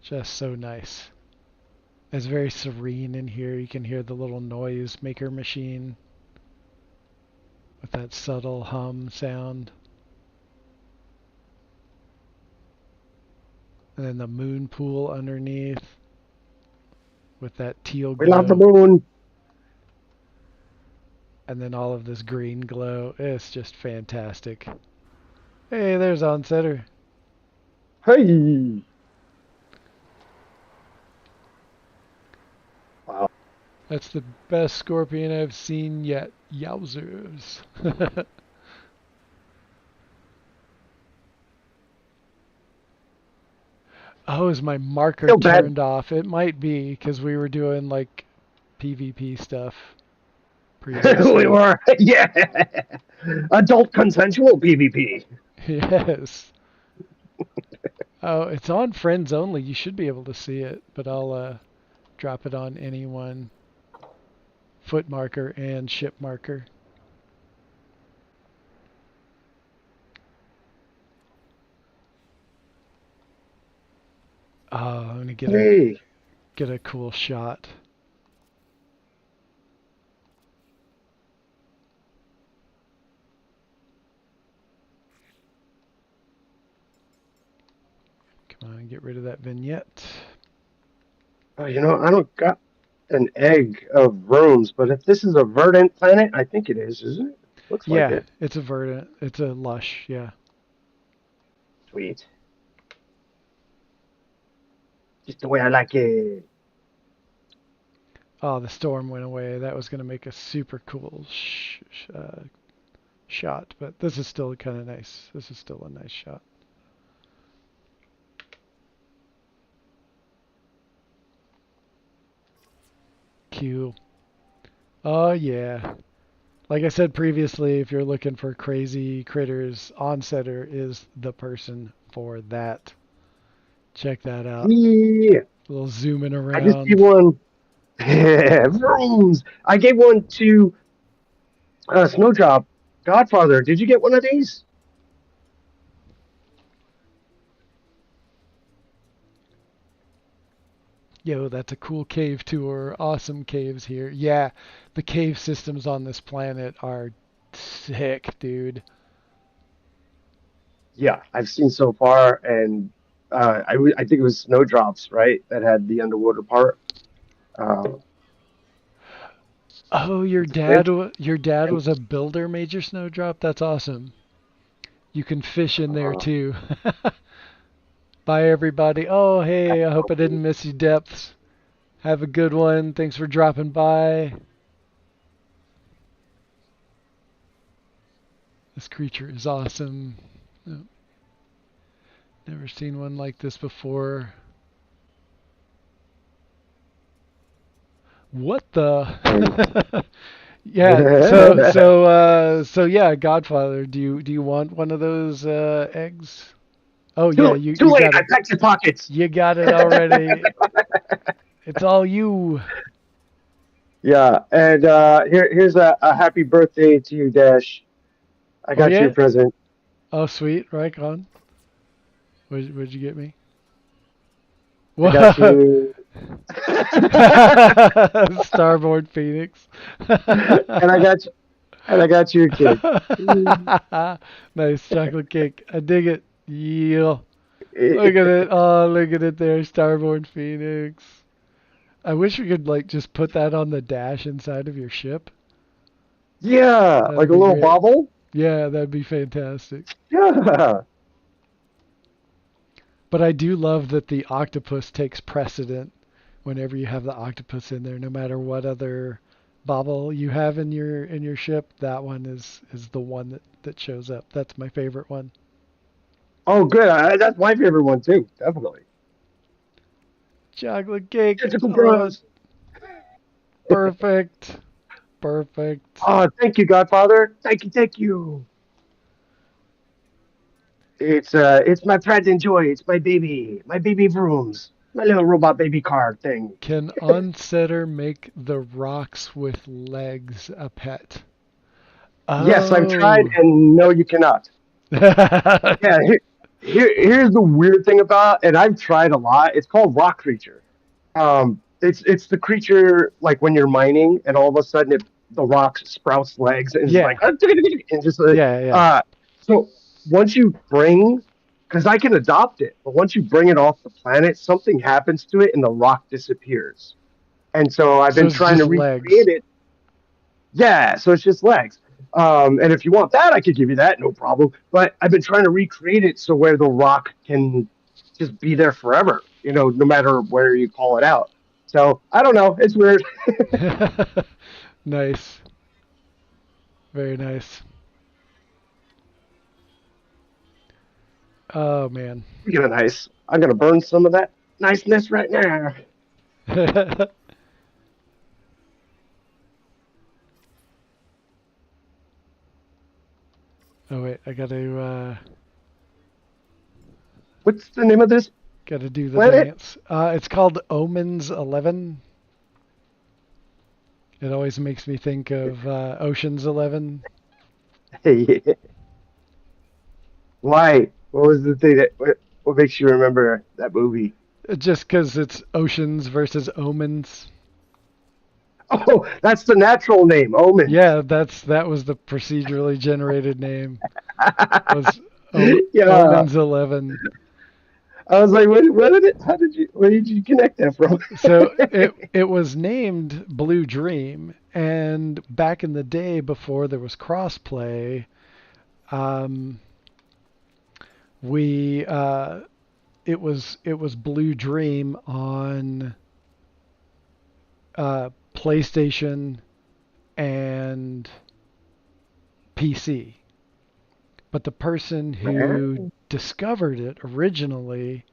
Just so nice. It's very serene in here. You can hear the little noise maker machine with that subtle hum sound. And then the moon pool underneath with that teal We love the glow. moon. And then all of this green glow. It's just fantastic. Hey, there's Onsetter. Hey. Wow. That's the best scorpion I've seen yet. Yowzers. Oh, is my marker Feel bad. turned off? It might be because we were doing like PvP stuff We previously. were, yeah. Adult consensual PvP. Yes. Oh, it's on friends only. You should be able to see it, but I'll drop it on anyone. Foot marker and ship marker. Oh, I'm gonna Hey. get a cool shot. get rid of that vignette. Oh, I don't got an egg of rooms, but if this is a verdant planet, I think it is, isn't it? Looks like Yeah, it. it's a verdant. It's a lush. Yeah. Sweet. Just the way I like it. Oh, the storm went away. That was going to make a super cool shot, but this is still kind of nice. This is still a nice shot. Q. Oh, yeah. Like I said previously, if you're looking for crazy critters, Onsetter is the person for that. Check that out. Yeah. A little zooming I just gave around. one. Rooms. I gave one to Snowdrop Godfather. Did you get one of these? Yo, that's a cool cave tour. Awesome caves here. Yeah, the cave systems on this planet are sick, dude. Yeah, I've seen so far, and I think it was Snowdrops, right, that had the underwater part. Uh, Oh, your dad and was a builder, Major Snowdrop. That's awesome. You can fish in there uh, too. Bye, everybody. Oh, hey, I hope I didn't miss you, Depths. Have a good one. Thanks for dropping by. This creature is awesome. Oh, never seen one like this before. What and the? Yeah. So yeah, Godfather. Do you want one of those eggs? Oh yeah, too you too you late. got I it. packed your pockets. You got it already. It's all you. Yeah, and here's a happy birthday to you, Dash. I Oh got you a yeah. present. Oh sweet. Right on. What'd you get me? I got What? you, Starboard Phoenix. and I got you a cake. Mm. Nice chocolate cake. I dig it. Yeah. Look at it. Oh, look at it there, Starboard Phoenix. I wish we could like just put that on the dash inside of your ship. Yeah, That'd like a be little great. bobble. Yeah, that'd be fantastic. Yeah. But I do love that the octopus takes precedent whenever you have the octopus in there, no matter what other bobble you have in your ship. That one is the one that shows up. That's my favorite one. Oh, good. That's my favorite one too. Definitely. Chocolate cake. Tentacle Oh, Bros. perfect. Perfect. Oh, thank you, Godfather. Thank you, thank you. It's my pride and joy. It's my baby Vrooms, my little robot baby car thing. Can Unsetter make the rocks with legs a pet? Yes, I've tried, Oh. and no, you cannot. Yeah, here's the weird thing about, and I've tried a lot. It's called Rock Creature. It's the creature like when you're mining, and all of a sudden the rock sprouts legs and is like, Yeah. and just like, Yeah, yeah. uh. So once you bring, because I can adopt it, but once you bring it off the planet, something happens to it, and the rock disappears. And so I've So been it's trying to just recreate legs. it. Yeah, so it's just legs. And if you want that, I could give you that, no problem. But I've been trying to recreate it so where the rock can just be there forever, no matter where you call it out. So I don't know. It's weird. Nice. Very nice. Oh man. Speaking of nice, I'm gonna burn some of that niceness right now. Oh wait, I What's the name of this gotta do the planet? dance. It's called Omins 11. It always makes me think of Ocean's 11, Hey, why? What was the thing what makes you remember that movie? just because it's oceans versus omens. Oh, that's the natural name, Omens. Yeah, that was the procedurally generated name. Was Yeah. Omens 11. I was like, what did it? How did you? Where did you connect that from? So it was named Blue Dream, and back in the day before there was crossplay, um, we it was Blue Dream on PlayStation and PC. But the person who discovered it originally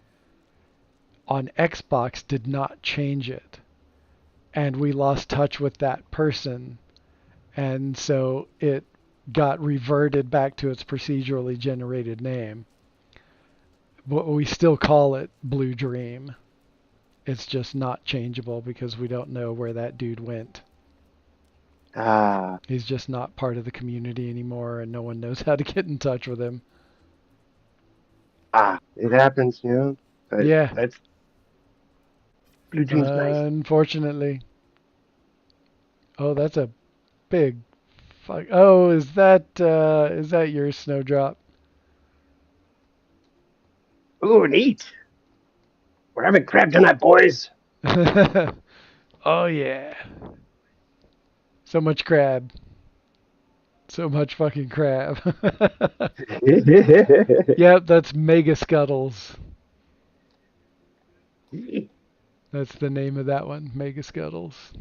on Xbox did not change it. And we lost touch with that person. And so it got reverted back to its procedurally generated name. But we still call it Blue Dream. It's just not changeable because we don't know where that dude went. Ah, He's just not part of the community anymore, and no one knows how to get in touch with him. it happens, you know. But Yeah, that's Blue Dream's nice. unfortunately. Oh, that's a big fuck. Oh, is that your snowdrop? Ooh, neat. We're having crab tonight, boys. Oh yeah. So much crab. So much fucking crab. Yep, that's Mega Scuttles. That's the name of that one, Mega Scuttles.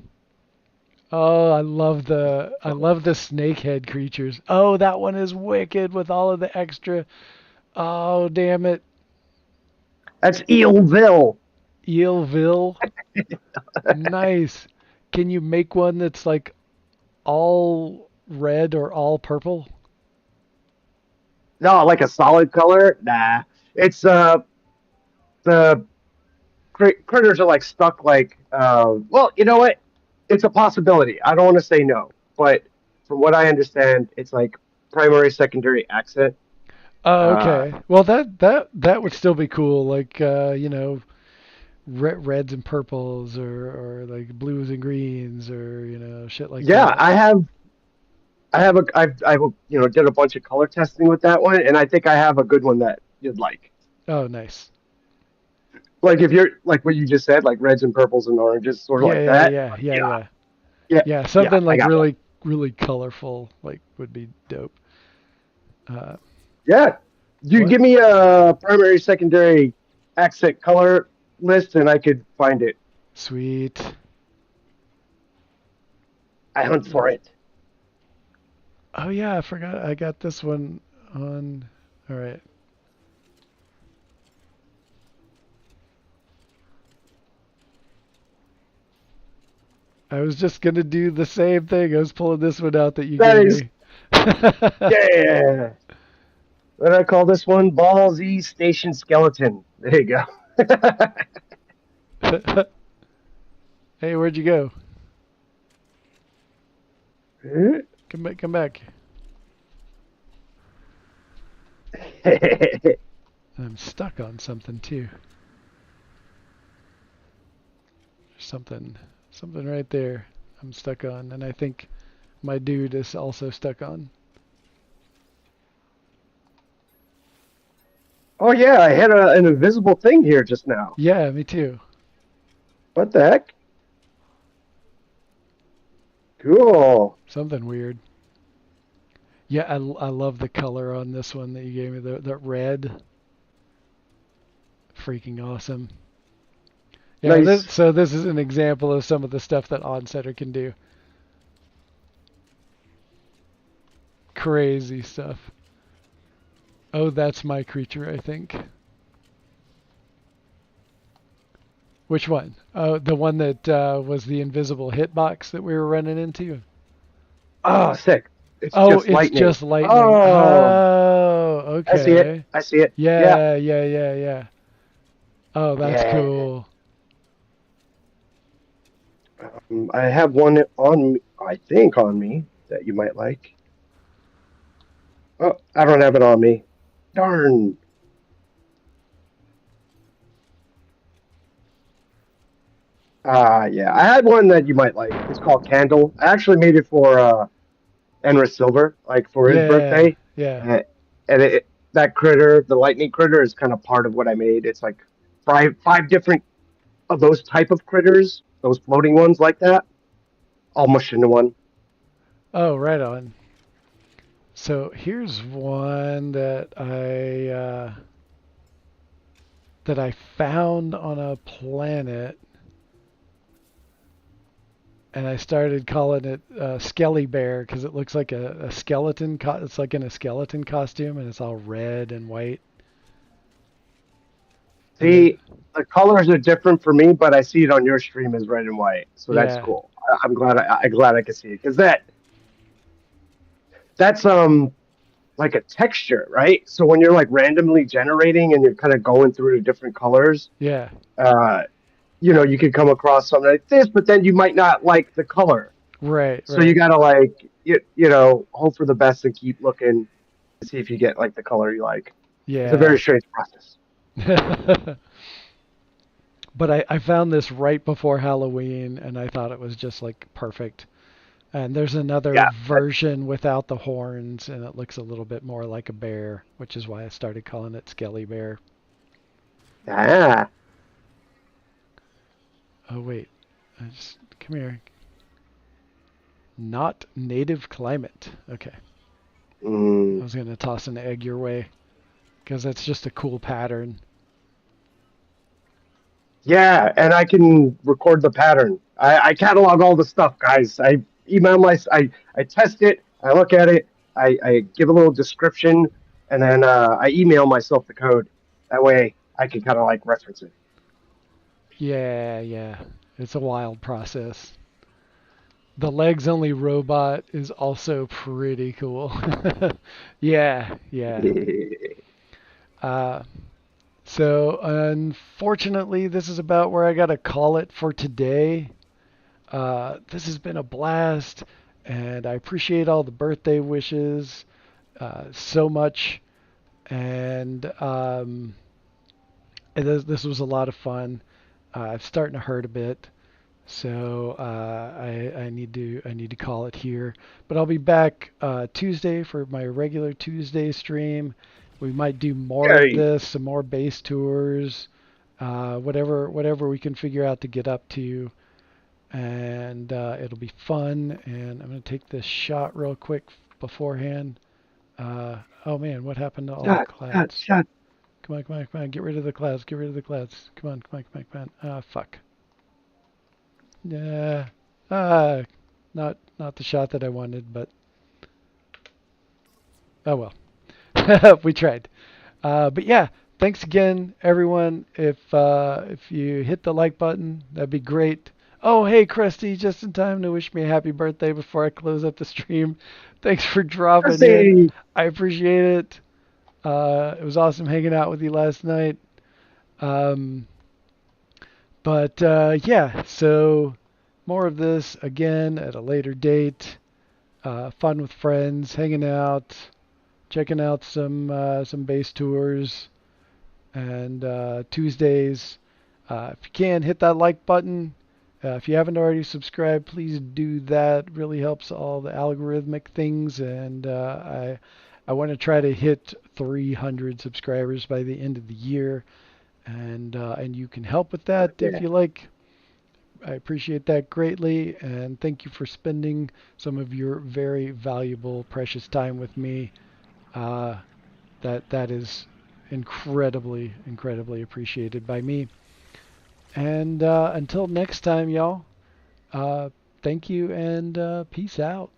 Oh, I love the snakehead creatures. Oh, that one is wicked with all of the extra. Oh, damn it. That's Eelville. Eelville. Nice. Can you make one that's like all red or all purple? No, like a solid color. Nah, it's the critters are like stuck. Like, well, you know what? It's a possibility. I don't want to say no, but from what I understand, it's like primary, secondary accent. Oh, Uh, okay. Well, that would still be cool. Like reds and purples, or like blues and greens, or shit like yeah, that. I've did a bunch of color testing with that one, and I think I have a good one that you'd like. Oh, nice. Like if you're like what you just said, like reds and purples and oranges, sort of Yeah, like yeah, that. yeah, yeah, Yeah, yeah. yeah, Yeah, yeah. something I like got one. really, really colorful, like would be dope. Uh, Yeah, you what? give me a primary, secondary accent color list, and I could find it. Sweet. I hunt for it. Oh yeah, I forgot. I got this one on. All right. I was just gonna do the same thing. I was pulling this one out that you gave Nice. me. Yeah. What do I call this one? Ball Z Station Skeleton. There you go. Hey, where'd you go? Come back, come back. I'm stuck on something too. There's something right there. I'm stuck on, and I think my dude is also stuck on. Oh yeah, I had an invisible thing here just now. Yeah, me too. What the heck? Cool. Something weird. Yeah, I love the color on this one that you gave me. The red, freaking awesome. Yeah, Nice. so this is an example of some of the stuff that Onsetter can do. Crazy stuff. Oh, that's my creature, I think. Which one? Oh, the one that was the invisible hitbox that we were running into? Oh, sick. It's Oh, just it's lightning. just lightning. Oh, Oh, I see it. okay. I see it. Yeah. Yeah, yeah, yeah, yeah. Oh, that's Yeah. cool. I have one on me, I think on me that you might like. Oh, I don't have it on me. Darn. Yeah. I had one that you might like. It's called Candle. I actually made it for Enra Silver, like for his Yeah, birthday. yeah. Uh, and that critter, the lightning critter, is kind of part of what I made. It's like five different of those type of critters, those floating ones like that, all mushed into one. Oh, right on. So here's one that I found on a planet, and I started calling it Skelly Bear because it looks like a skeleton. It's like in a skeleton costume, and it's all red and white. And then, See, the colors are different for me, but I see it on your stream as red and white, so that's yeah, cool. I'm glad I glad I can see it because that's like a texture, right? So when you're like randomly generating and you're kind of going through the different colors, yeah, uh, you could come across something like this, but then you might not like the color. right, So you right, gotta like hope for the best and keep looking to see if you get like the color you like. It's a very yeah. strange process. But I found this right before Halloween, and I thought it was just like perfect. And there's another Yeah. version without the horns, and it looks a little bit more like a bear, which is why I started calling it Skelly Bear. Ah. Oh wait, come here. Not native climate. Okay, I Mm. was gonna toss an egg your way because that's just a cool pattern. Yeah, and I can record the pattern. I catalog all the stuff, guys. I test it, I look at it, I give a little description, and then I email myself the code. That way I can kind of like reference it. Yeah, yeah, it's a wild process. The legs only robot is also pretty cool. Yeah, yeah. Uh, so unfortunately, this is about where I gotta call it for today. This has been a blast, and I appreciate all the birthday wishes so much. And this was a lot of fun. I'm starting to hurt a bit, so I need to call it here. But I'll be back Tuesday for my regular Tuesday stream. We might do more of Yay. this, some more base tours, whatever we can figure out to get up to, and it'll be fun. And I'm gonna take this shot real quick beforehand. Oh man, what happened to all the Shot, shot, clouds? shot. Come on, come on, come on. Get rid of the clouds. Get rid of the clouds. Come on, come on, come on, come on. Ah, fuck. Yeah. Ah, not the shot that I wanted, but oh well. We tried. But yeah, thanks again, everyone. If you hit the like button, that'd be great. Oh, hey, Krusty, just in time to wish me a happy birthday before I close up the stream. Thanks for dropping in. Mercy. I appreciate it. It was awesome hanging out with you last night. Um, but yeah, so more of this again at a later date. Fun with friends, hanging out, checking out some base tours, and Tuesdays. If you can, hit that like button. If you haven't already subscribed, please do that. It really helps all the algorithmic things, and I want to try to hit 300 subscribers by the end of the year, and you can help with that if Yeah. you like. I appreciate that greatly, and thank you for spending some of your very valuable, precious time with me. Uh, that is incredibly, incredibly appreciated by me. And until next time, y'all, uh, thank you and peace out.